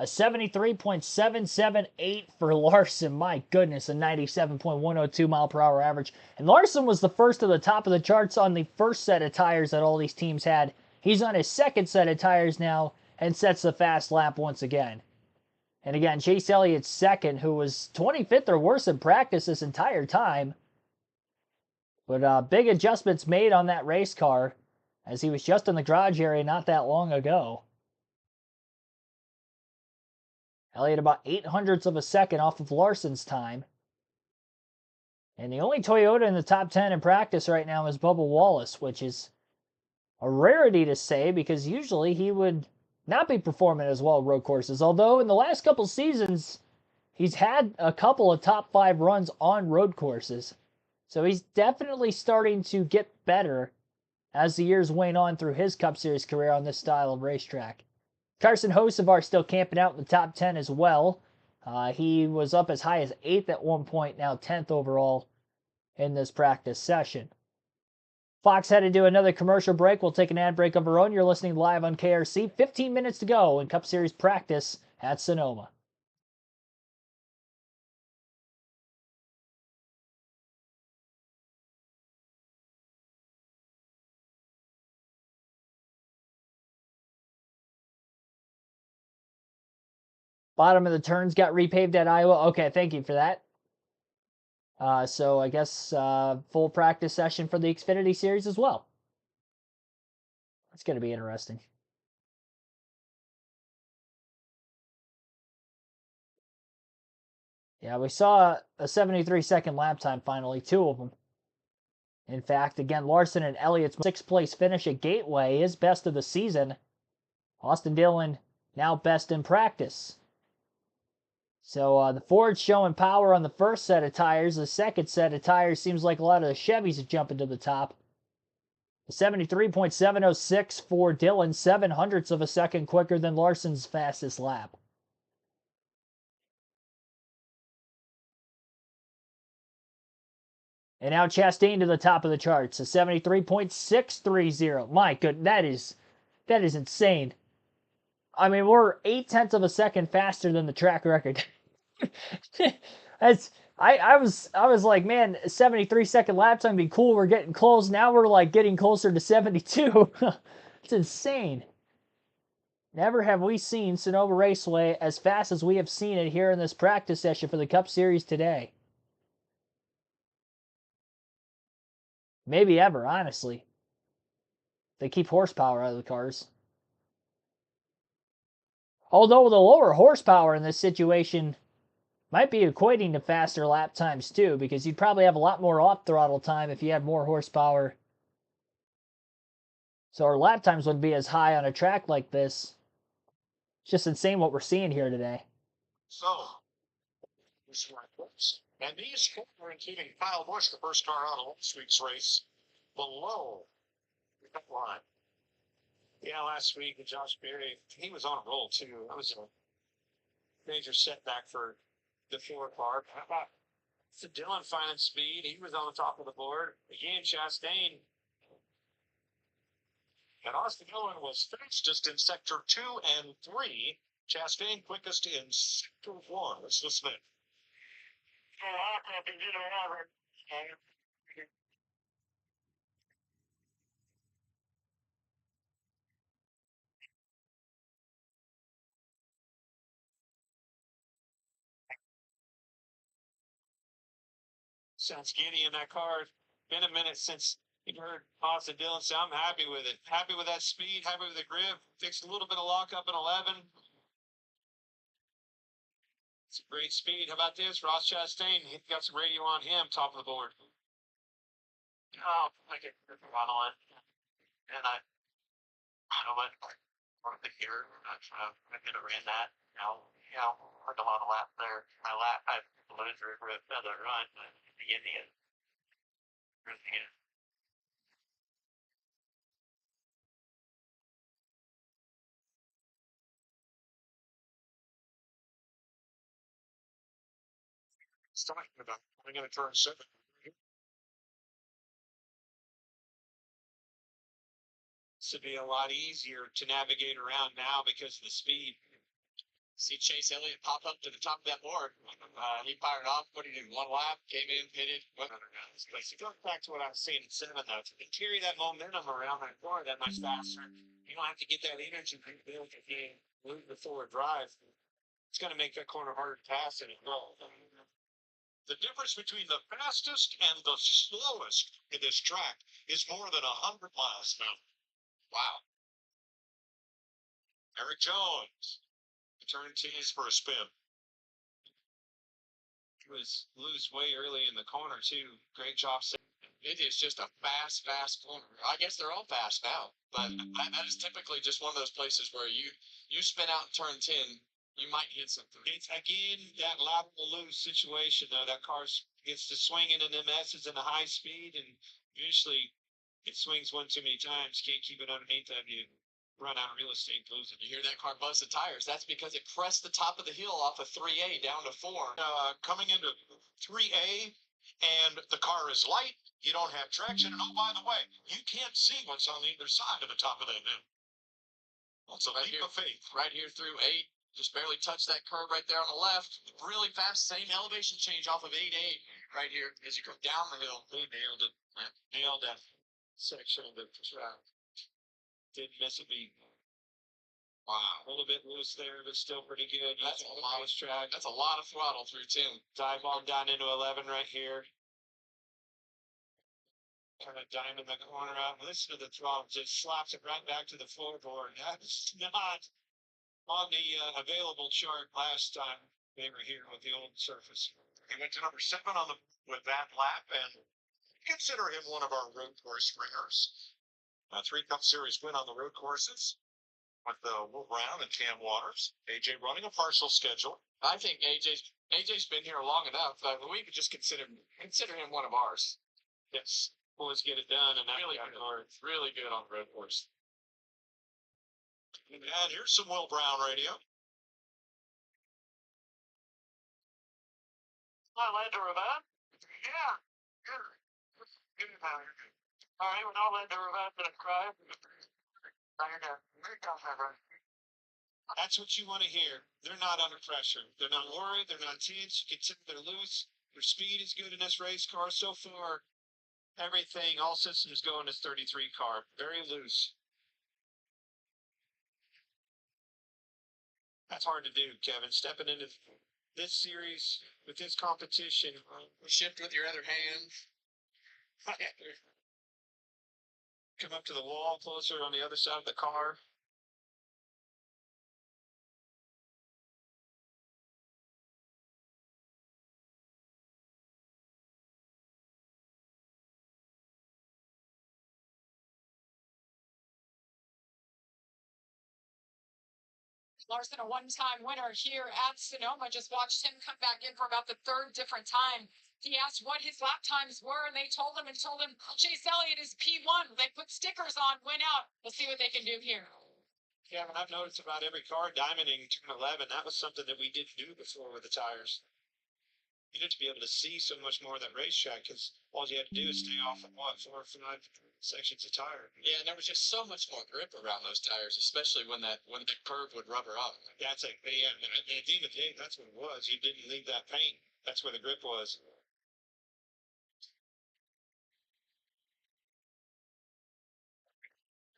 [SPEAKER 1] A 73.778 for Larson. My goodness, a 97.102 mile per hour average. And Larson was the first to the top of the charts on the first set of tires that all these teams had. He's on his second set of tires now and sets the fast lap once again. And again, Chase Elliott's second, who was 25th or worse in practice this entire time. But big adjustments made on that race car as he was just in the garage area not that long ago. Elliott about 800ths of a second off of Larson's time. And the only Toyota in the top 10 in practice right now is Bubba Wallace, which is a rarity to say because usually he would not be performing as well at road courses. Although in the last couple seasons, he's had a couple of top 5 runs on road courses. So he's definitely starting to get better as the years wane on through his Cup Series career on this style of racetrack. Carson Hocevar still camping out in the top 10 as well. He was up as high as 8th at one point, now 10th overall in this practice session. Fox headed to another commercial break. We'll take an ad break of our own. You're listening live on KRC. 15 minutes to go in Cup Series practice at Sonoma. Bottom of the turns got repaved at Iowa. Okay, thank you for that. So I guess full practice session for the Xfinity Series as well. It's going to be interesting. Yeah, we saw a 73-second lap time finally, 2 of them. In fact, again, Larson and Elliott's 6th place finish at Gateway, his best of the season. Austin Dillon now best in practice. So the Ford's showing power on the first set of tires. The second set of tires seems like a lot of the Chevys are jumping to the top. The 73.706 for Dillon, 700ths of a second quicker than Larson's fastest lap. And now Chastain to the top of the charts, a 73.630. My goodness, that is insane. I mean, we're 0.8 of a second faster than the track record. I was like, man, 73-second lap time would be cool. We're getting close. Now we're like getting closer to 72. It's insane. Never have we seen Sonoma Raceway as fast as we have seen it here in this practice session for the Cup Series today. Maybe ever, honestly. They keep horsepower out of the cars. Although the lower horsepower in this situation Might be equating to faster lap times too, because you'd probably have a lot more off throttle time if you had more horsepower. So our lap times wouldn't be as high on a track like this. It's just insane what we're seeing here today.
[SPEAKER 2] So, and these four were including Kyle Busch, the first car out of last week's race, below the cut line.
[SPEAKER 6] Yeah, last week with Josh Berry, he was on a roll too. That was a major setback for the 4 car. How about Dylan finding speed? He was on the top of the board. Again, Chastain.
[SPEAKER 2] And Austin Dillon was fastest in sector 2 and 3. Chastain quickest in sector 1. Let's listen in.
[SPEAKER 6] Sounds giddy in that car. Been a minute since you heard Austin Dillon say, I'm happy with it. Happy with that speed, happy with the grip. Fixed a little bit of lockup in 11. It's a great speed. How about this? Ross Chastain, he got some radio on him, top of the board.
[SPEAKER 4] Oh, I get throttle it. And I don't know what the gear. I could have ran that. Like a lot of lap there. My lap, I loaded for another run, but the Indian.
[SPEAKER 2] Talking about coming into turn 7.
[SPEAKER 6] This would be a lot easier to navigate around now because of the speed.
[SPEAKER 4] See Chase Elliott pop up to the top of that board. He fired off, put it in 1 lap, came in, pitted, went under this place.
[SPEAKER 6] It goes back to what I was saying in 7 though. To carry that momentum around that car that much faster, you don't have to get that energy rebuilt again, move the forward drive. It's going to make that corner harder to pass and it will.
[SPEAKER 2] The difference between the fastest and the slowest in this track is more than 100 miles now. Wow. Eric Jones. Turn tees for a spin.
[SPEAKER 6] He was loose way early in the corner too. Great job.
[SPEAKER 4] It is just a fast corner. I guess they're all fast now, but that is typically just one of those places where you spin out in turn 10, you might hit something.
[SPEAKER 6] It's again that lateral loose situation though. That car gets to swinging in them S's in a high speed, and usually it swings one too many times. Can't keep it underneath of you. Run out of real estate, lose it.
[SPEAKER 4] You hear that car buzz the tires. That's because it pressed the top of the hill off of 3A down to 4.
[SPEAKER 2] Coming into 3A, and the car is light. You don't have traction. And oh, by the way, you can't see what's on either side of the top of that hill. It's a leap of faith.
[SPEAKER 4] Right here through 8. Just barely touched that curve right there on the left. Really fast, same elevation change off of 8A right here as you come down the hill.
[SPEAKER 6] He nailed it. Nailed that section of the track. Didn't miss a beat. Wow, a little bit loose there, but still pretty good.
[SPEAKER 4] That's a lot of
[SPEAKER 6] track.
[SPEAKER 4] That's a lot of throttle through 10.
[SPEAKER 6] Dive on down into 11 right here. Kind of diamond the corner out. Listen to the throttle, just slaps it right back to the floorboard. That's not on the available chart last time they were here with the old surface.
[SPEAKER 2] He went to number 7 on with that lap, and consider him one of our road course ringers. A 3 Cup Series win on the road courses with Will Brown and Cam Waters. AJ running a partial schedule.
[SPEAKER 4] I think AJ's been here long enough. We could just consider him one of ours.
[SPEAKER 6] Yes, boys get it done, and that
[SPEAKER 4] really good on the road course.
[SPEAKER 2] And here's some Will Brown radio.
[SPEAKER 5] I led to Ravat? Yeah. Good. All right, we're not led to Ravat, but cry.
[SPEAKER 6] That's what you want to hear. They're not under pressure. They're not worried. They're not tense. You can tell they're loose. Their speed is good in this race car so far. Everything, all systems go in this 33 car. Very loose. That's hard to do, Kevin. Stepping into this series with this competition.
[SPEAKER 4] Shift with your other hand.
[SPEAKER 6] Come up to the wall closer on the other side of the car.
[SPEAKER 3] Larson, a one-time winner here at Sonoma. Just watched him come back in for about the third different time. He asked what his lap times were, and they told him Chase Elliott is P1. They put stickers on, went out. We'll see what they can do here.
[SPEAKER 6] Yeah, and I've noticed about every car diamonding turn 11. That was something that we didn't do before with the tires. You need to be able to see so much more of that racetrack because all you had to do is stay off of what, 4 or 5 sections of tire.
[SPEAKER 4] Yeah, and there was just so much more grip around those tires, especially when the curve would rubber up.
[SPEAKER 6] Yeah, it's like, yeah, and at the end of the day, that's what it was. You didn't leave that paint. That's where the grip was.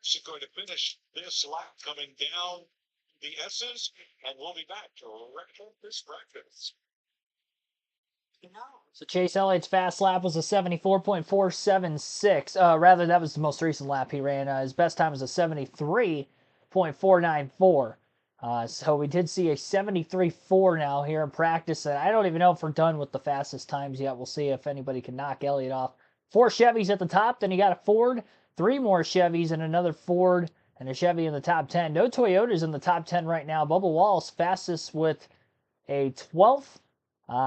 [SPEAKER 2] She's going to finish this lap coming down the S's, and we'll be back to record this practice.
[SPEAKER 1] So Chase Elliott's fast lap was a 74.476. Rather, that was the most recent lap he ran. His best time was a 73.494. So we did see a 73.4 now here in practice, and I don't even know if we're done with the fastest times yet. We'll see if anybody can knock Elliott off. 4 Chevys at the top, then you got a Ford, 3 more Chevys, and another Ford, and a Chevy in the top 10. No Toyotas in the top 10 right now. Bubba Wallace fastest with a 12th.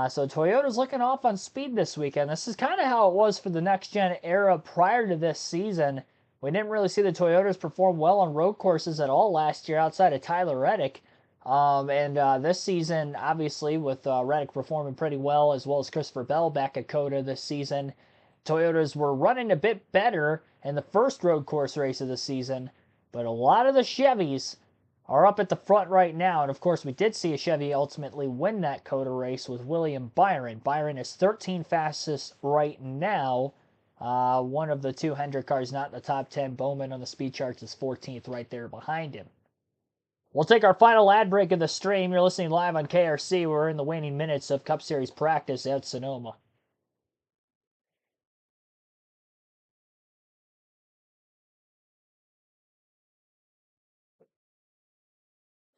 [SPEAKER 1] So Toyota's looking off on speed this weekend. This is kind of how it was for the next-gen era prior to this season. We didn't really see the Toyotas perform well on road courses at all last year outside of Tyler Reddick. This season, obviously, with Reddick performing pretty well, as well as Christopher Bell back at COTA this season, Toyotas were running a bit better in the first road course race of the season, but a lot of the Chevys are up at the front right now. And of course, we did see a Chevy ultimately win that COTA race with William Byron. Byron is 13th fastest right now. One of the 2 Hendrick cars not in the top 10. Bowman on the speed charts is 14th right there behind him. We'll take our final ad break of the stream. You're listening live on KRC. We're in the waning minutes of Cup Series practice at Sonoma.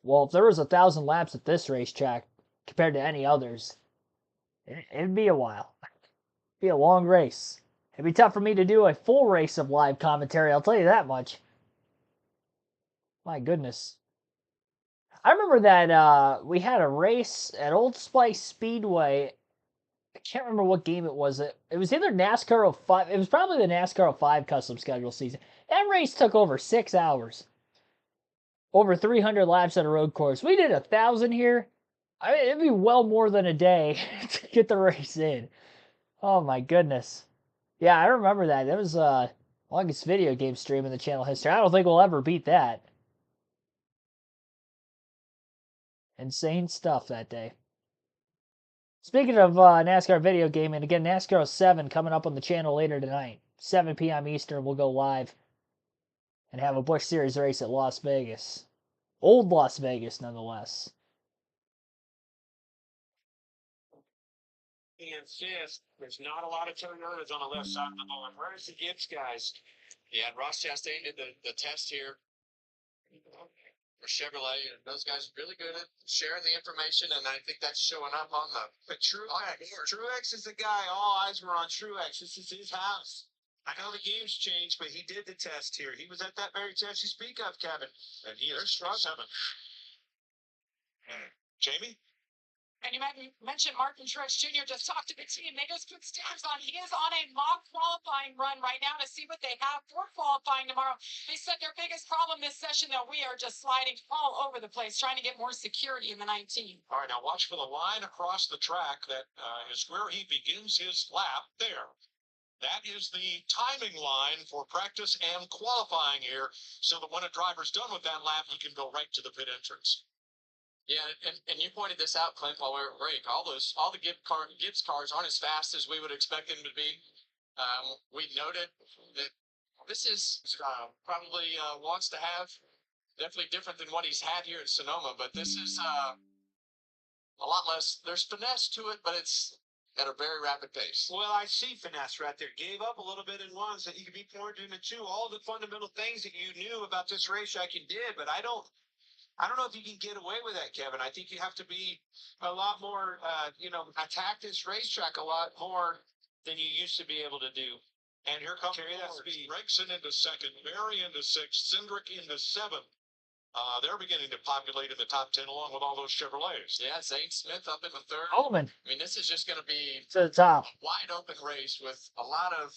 [SPEAKER 1] Well, if there was 1,000 laps at this racetrack compared to any others, it'd be a while. It'd be a long race. It'd be tough for me to do a full race of live commentary, I'll tell you that much. My goodness. I remember that we had a race at Old Spice Speedway. I can't remember what game it was. It was either NASCAR 05. It was probably the NASCAR 05 custom schedule season. That race took over 6 hours. Over 300 laps at a road course. We did 1,000 here. I mean, it'd be well more than a day to get the race in. Oh my goodness. Yeah, I remember that. That was longest video game stream in the channel history. I don't think we'll ever beat that. Insane stuff that day. Speaking of NASCAR video gaming, again, NASCAR 07 coming up on the channel later tonight. 7 p.m. Eastern, we'll go live and have a Busch Series race at Las Vegas. Old Las Vegas, nonetheless.
[SPEAKER 6] And fifth, there's not a lot of Toyotas on the left side of the board. Where's the Gibbs guys?
[SPEAKER 4] Yeah, and Ross Chastain did the test here for Chevrolet, and those guys are really good at sharing the information, and I think that's showing up on the.
[SPEAKER 6] But Truex is the guy. All eyes were on Truex. This is his house. I know the game's changed, but he did the test here. He was at that very test you speak of, Kevin.
[SPEAKER 2] And he is strong 7. Jamie?
[SPEAKER 3] And you mentioned Martin Truex Jr. just talked to the team. They just put stickers on. He is on a mock qualifying run right now to see what they have for qualifying tomorrow. They said their biggest problem this session, though, we are just sliding all over the place, trying to get more security in the 19.
[SPEAKER 2] All right, now watch for the line across the track that is where he begins his lap there. That is the timing line for practice and qualifying here, so that when a driver's done with that lap, he can go right to the pit entrance.
[SPEAKER 4] Yeah, and you pointed this out, Clint, while we were at break. All the Gibbs cars aren't as fast as we would expect them to be. We noted that this is probably wants to have definitely different than what he's had here at Sonoma, but this is a lot less. There's finesse to it, but it's at a very rapid pace.
[SPEAKER 6] Well, I see finesse right there. Gave up a little bit in one so he could be poured into 2. All the fundamental things that you knew about this racetrack you did, but I don't know if you can get away with that, Kevin. I think you have to be a lot more, attack this racetrack a lot more than you used to be able to do.
[SPEAKER 2] And here comes
[SPEAKER 6] Carry that speed.
[SPEAKER 2] Gregson into 2nd, Berry into 6th, Cindric into 7th. They're beginning to populate in the top 10 along with all those Chevrolets.
[SPEAKER 4] Yeah, Zane Smith up in the third.
[SPEAKER 1] Coleman
[SPEAKER 4] I mean, this is just going to be
[SPEAKER 1] to the top.
[SPEAKER 4] a wide open race with a lot of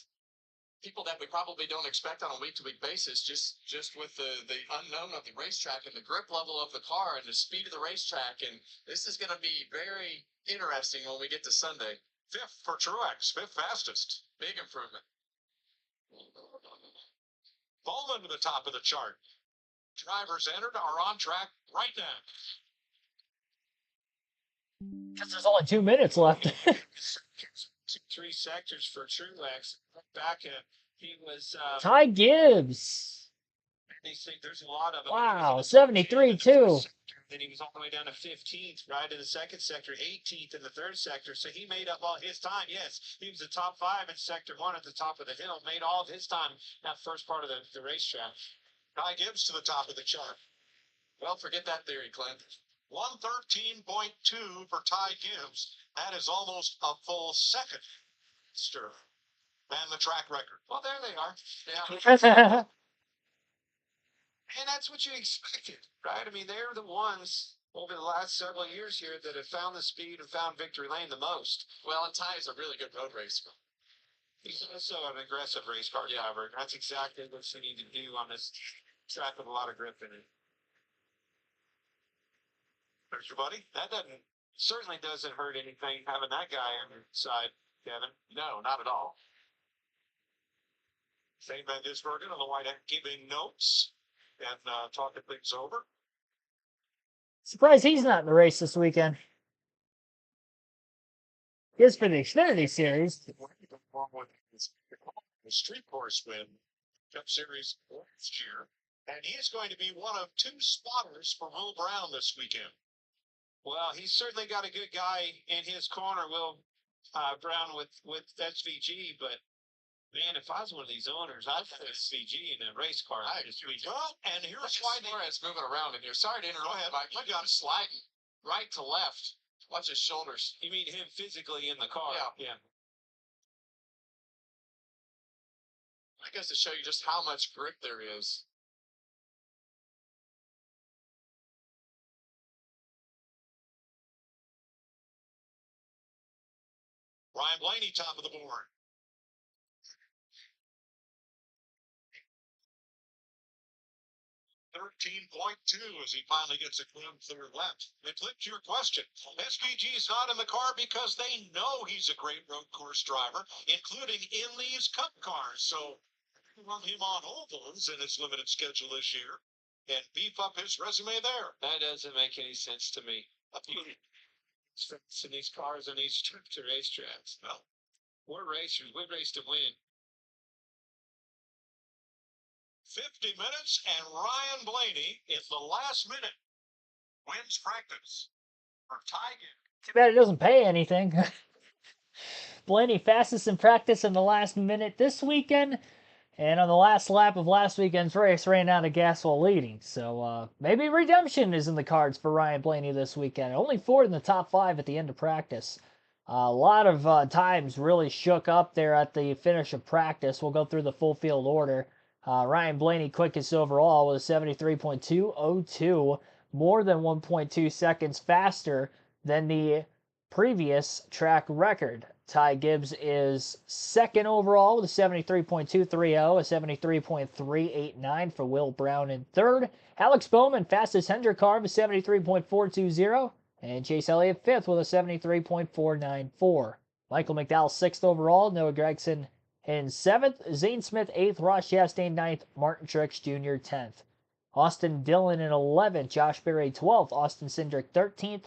[SPEAKER 4] people that we probably don't expect on a week-to-week basis, just with the unknown of the racetrack and the grip level of the car and the speed of the racetrack. And this is going to be very interesting when we get to Sunday.
[SPEAKER 2] Fifth for Truex, fifth fastest.
[SPEAKER 4] Big improvement.
[SPEAKER 2] Bowman to the top of the chart. Drivers entered are on track right now.
[SPEAKER 1] Because there's only 2 minutes left.
[SPEAKER 6] 3 sectors for Truex. Back at he was
[SPEAKER 1] Ty Gibbs.
[SPEAKER 6] they think there's a lot of them.
[SPEAKER 1] Wow, 73-2.
[SPEAKER 6] Then he was all the way down to 15th, right in the second sector, 18th in the third sector. So he made up all his time. Yes, he was the top 5 in sector 1 at the top of the hill. Made all of his time that first part of the racetrack.
[SPEAKER 2] Ty Gibbs to the top of the chart.
[SPEAKER 4] Well, forget that theory, Clint.
[SPEAKER 2] 113.2 for Ty Gibbs. That is almost a full second faster than the track record.
[SPEAKER 4] Well, there they are. Yeah.
[SPEAKER 6] And that's what you expected, right? I mean, they're the ones over the last several years here that have found the speed and found victory lane the most.
[SPEAKER 4] Well, and Ty is a really good road racer.
[SPEAKER 6] He's also an aggressive race car driver. That's exactly what you need to do on this track with a lot of grip in it.
[SPEAKER 2] There's your buddy.
[SPEAKER 6] That certainly doesn't hurt anything having that guy on your side, Kevin.
[SPEAKER 4] No, not at all.
[SPEAKER 2] Shane Van Gisbergen on the white end giving notes and talking things over.
[SPEAKER 1] Surprised he's not in the race this weekend. He is for the Xfinity Series.
[SPEAKER 2] Along with the street course win, Cup Series last year. And he's going to be one of 2 spotters for Will Brown this weekend.
[SPEAKER 6] Well, he's certainly got a good guy in his corner, Will Brown with SVG, but man, if I was one of these owners, I'd put SVG in a race car.
[SPEAKER 2] Well, and here's
[SPEAKER 4] Watch
[SPEAKER 2] why
[SPEAKER 4] Suarez moving around in here. Sorry to interrupt.
[SPEAKER 2] Go ahead.
[SPEAKER 4] Mike. You got him sliding right to left. Watch his shoulders.
[SPEAKER 6] You mean him physically in the car?
[SPEAKER 4] Yeah. I guess to show you just how much grip there is.
[SPEAKER 2] Ryan Blaney, top of the board. 13.2 as he finally gets a clean third left. And Clint, to your question, SVG's not in the car because they know he's a great road course driver, including in these Cup cars. So run him on ovals in his limited schedule this year and beef up his resume there.
[SPEAKER 6] That doesn't make any sense to me. In these cars on these trips to racetracks.
[SPEAKER 2] Well,
[SPEAKER 6] we're racers. We race to win.
[SPEAKER 2] 50 minutes, and Ryan Blaney, in the last minute, wins practice for Ty Gibbs.
[SPEAKER 1] Too bad it doesn't pay anything. Blaney fastest in practice in the last minute this weekend, and on the last lap of last weekend's race, ran out of gas while leading. So maybe redemption is in the cards for Ryan Blaney this weekend. Only 4 in the top 5 at the end of practice. A lot of times really shook up there at the finish of practice. We'll go through the full field order. Ryan Blaney quickest overall with a 73.202, more than 1.2 seconds faster than the previous track record. Ty Gibbs is second overall with a 73.230, a 73.389 for Will Brown in third. Alex Bowman, fastest Hendrick car, with a 73.420, and Chase Elliott fifth with a 73.494. Michael McDowell sixth overall, Noah Gragson in 7th, Zane Smith 8th, Ross Chastain 9th, Martin Truex Jr. 10th. Austin Dillon in 11th, Josh Berry 12th, Austin Cindric 13th,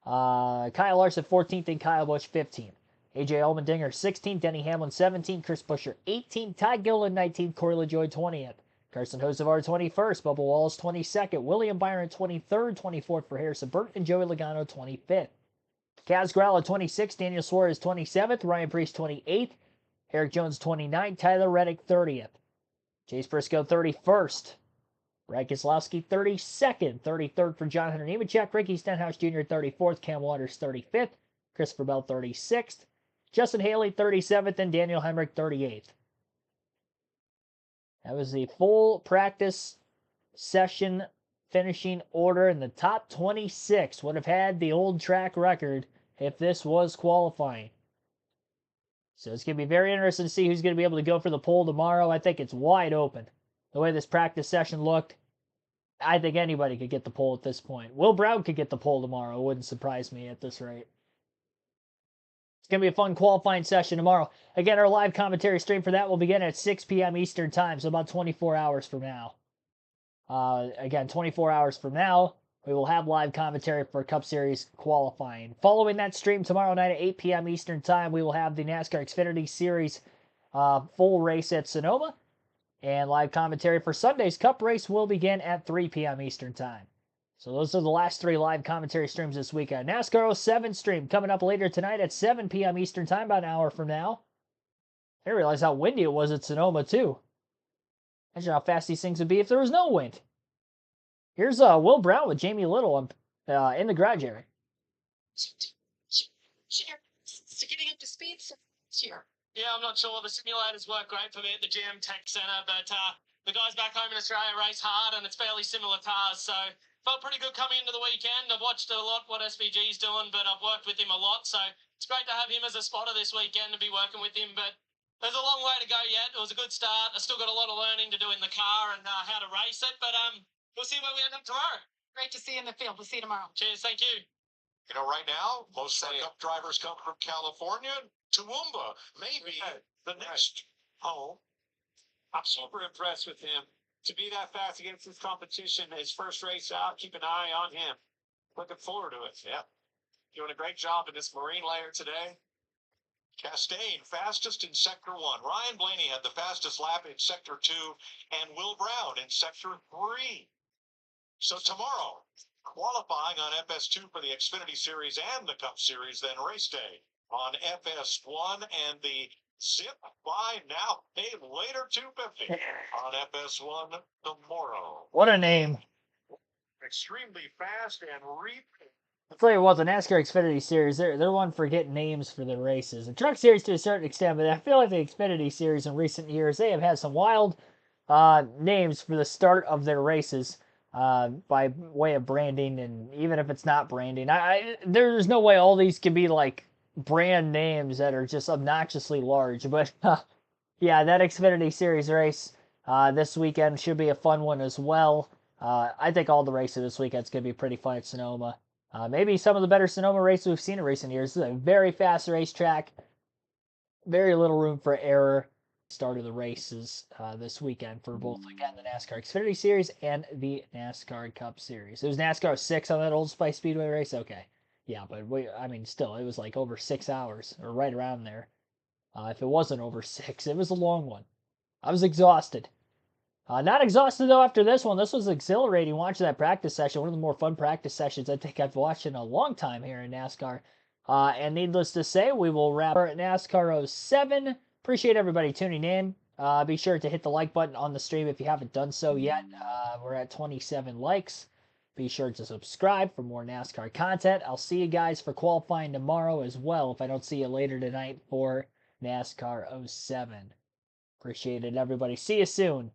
[SPEAKER 1] Kyle Larson 14th, and Kyle Busch 15th. AJ Allmendinger 16th, Denny Hamlin 17th, Chris Buescher 18th, Ty Gilliland 19th, Corey LaJoie 20th. Carson Hocevar 21st, Bubba Wallace 22nd, William Byron 23rd, 24th for Harrison Burton, and Joey Logano 25th. Kaz Grala 26th, Daniel Suarez 27th, Ryan Preece 28th, Eric Jones 29th, Tyler Reddick 30th. Chase Briscoe 31st. Brad Keselowski 32nd, 33rd for John Hunter Nemechek, Ricky Stenhouse Jr. 34th, Cam Waters 35th, Christopher Bell 36th, Justin Haley 37th, and Daniel Hemrick 38th. That was the full practice session finishing order in the top 26 would have had the old track record if this was qualifying. So it's going to be very interesting to see who's going to be able to go for the pole tomorrow. I think it's wide open. The way this practice session looked, I think anybody could get the pole at this point. Will Brown could get the pole tomorrow. It wouldn't surprise me at this rate. It's going to be a fun qualifying session tomorrow. Again, our live commentary stream for that will begin at 6 p.m. Eastern Time, so about 24 hours from now. Again, 24 hours from now, we will have live commentary for Cup Series qualifying. Following that stream tomorrow night at 8 p.m. Eastern Time, we will have the NASCAR Xfinity Series full race at Sonoma. And live commentary for Sunday's Cup race will begin at 3 p.m. Eastern Time. So those are the last 3 live commentary streams this weekend. NASCAR 07 stream coming up later tonight at 7 p.m. Eastern Time, about an hour from now. I didn't realize how windy it was at Sonoma, too. Imagine how fast these things would be if there was no wind. Here's Will Brown with Jamie Little in the garage area.
[SPEAKER 3] Getting up to speed here.
[SPEAKER 4] Yeah, I'm not sure. The simulators work great for me at the GM Tech Center, but the guys back home in Australia race hard, and it's fairly similar cars, so felt pretty good coming into the weekend. I've watched a lot what SVG's doing, but I've worked with him a lot, so it's great to have him as a spotter this weekend and be working with him, but there's a long way to go yet. It was a good start. I still got a lot of learning to do in the car and how to race it, but we'll see where we end up tomorrow.
[SPEAKER 3] Great to see you in the field. We'll see you tomorrow.
[SPEAKER 4] Cheers, thank you.
[SPEAKER 2] You know, right now, most of the Cup drivers come from California, Toowoomba, maybe the next home.
[SPEAKER 6] I'm super impressed with him. To be that fast against this competition, his first race out, keep an eye on him. Looking forward to it.
[SPEAKER 2] Yeah.
[SPEAKER 6] Doing a great job in this marine layer today.
[SPEAKER 2] Chastain, fastest in Sector 1. Ryan Blaney had the fastest lap in Sector 2, and Will Brown in Sector 3. So tomorrow, qualifying on FS2 for the Xfinity Series and the Cup Series, then race day on FS1 and the zip by now, a later 250 on FS1 tomorrow.
[SPEAKER 1] What a name.
[SPEAKER 2] Extremely fast and
[SPEAKER 1] I'll tell you what, the NASCAR Xfinity Series, they're one for getting names for their races. The Truck Series to a certain extent, but I feel like the Xfinity Series in recent years, they have had some wild names for the start of their races by way of branding, and even if it's not branding, there's no way all these can be like brand names that are just obnoxiously large. But yeah, that Xfinity Series race this weekend should be a fun one as well. I think all the races this weekend's going to be pretty fun at Sonoma. Maybe some of the better Sonoma races we've seen in recent years. This is a very fast racetrack. Very little room for error. Start of the races this weekend for both, again, the NASCAR Xfinity Series and the NASCAR Cup Series. It was NASCAR 6 on that Old Spice Speedway race? Okay. Yeah, but still, it was like over 6 hours, or right around there. If it wasn't over 6, it was a long one. I was exhausted. Not exhausted, though, after this one. This was exhilarating watching that practice session. One of the more fun practice sessions I think I've watched in a long time here in NASCAR. And needless to say, we will wrap up at NASCAR 07. Appreciate everybody tuning in. Be sure to hit the like button on the stream if you haven't done so yet. We're at 27 likes. Be sure to subscribe for more NASCAR content. I'll see you guys for qualifying tomorrow as well, if I don't see you later tonight for NASCAR 07. Appreciate it, everybody. See you soon.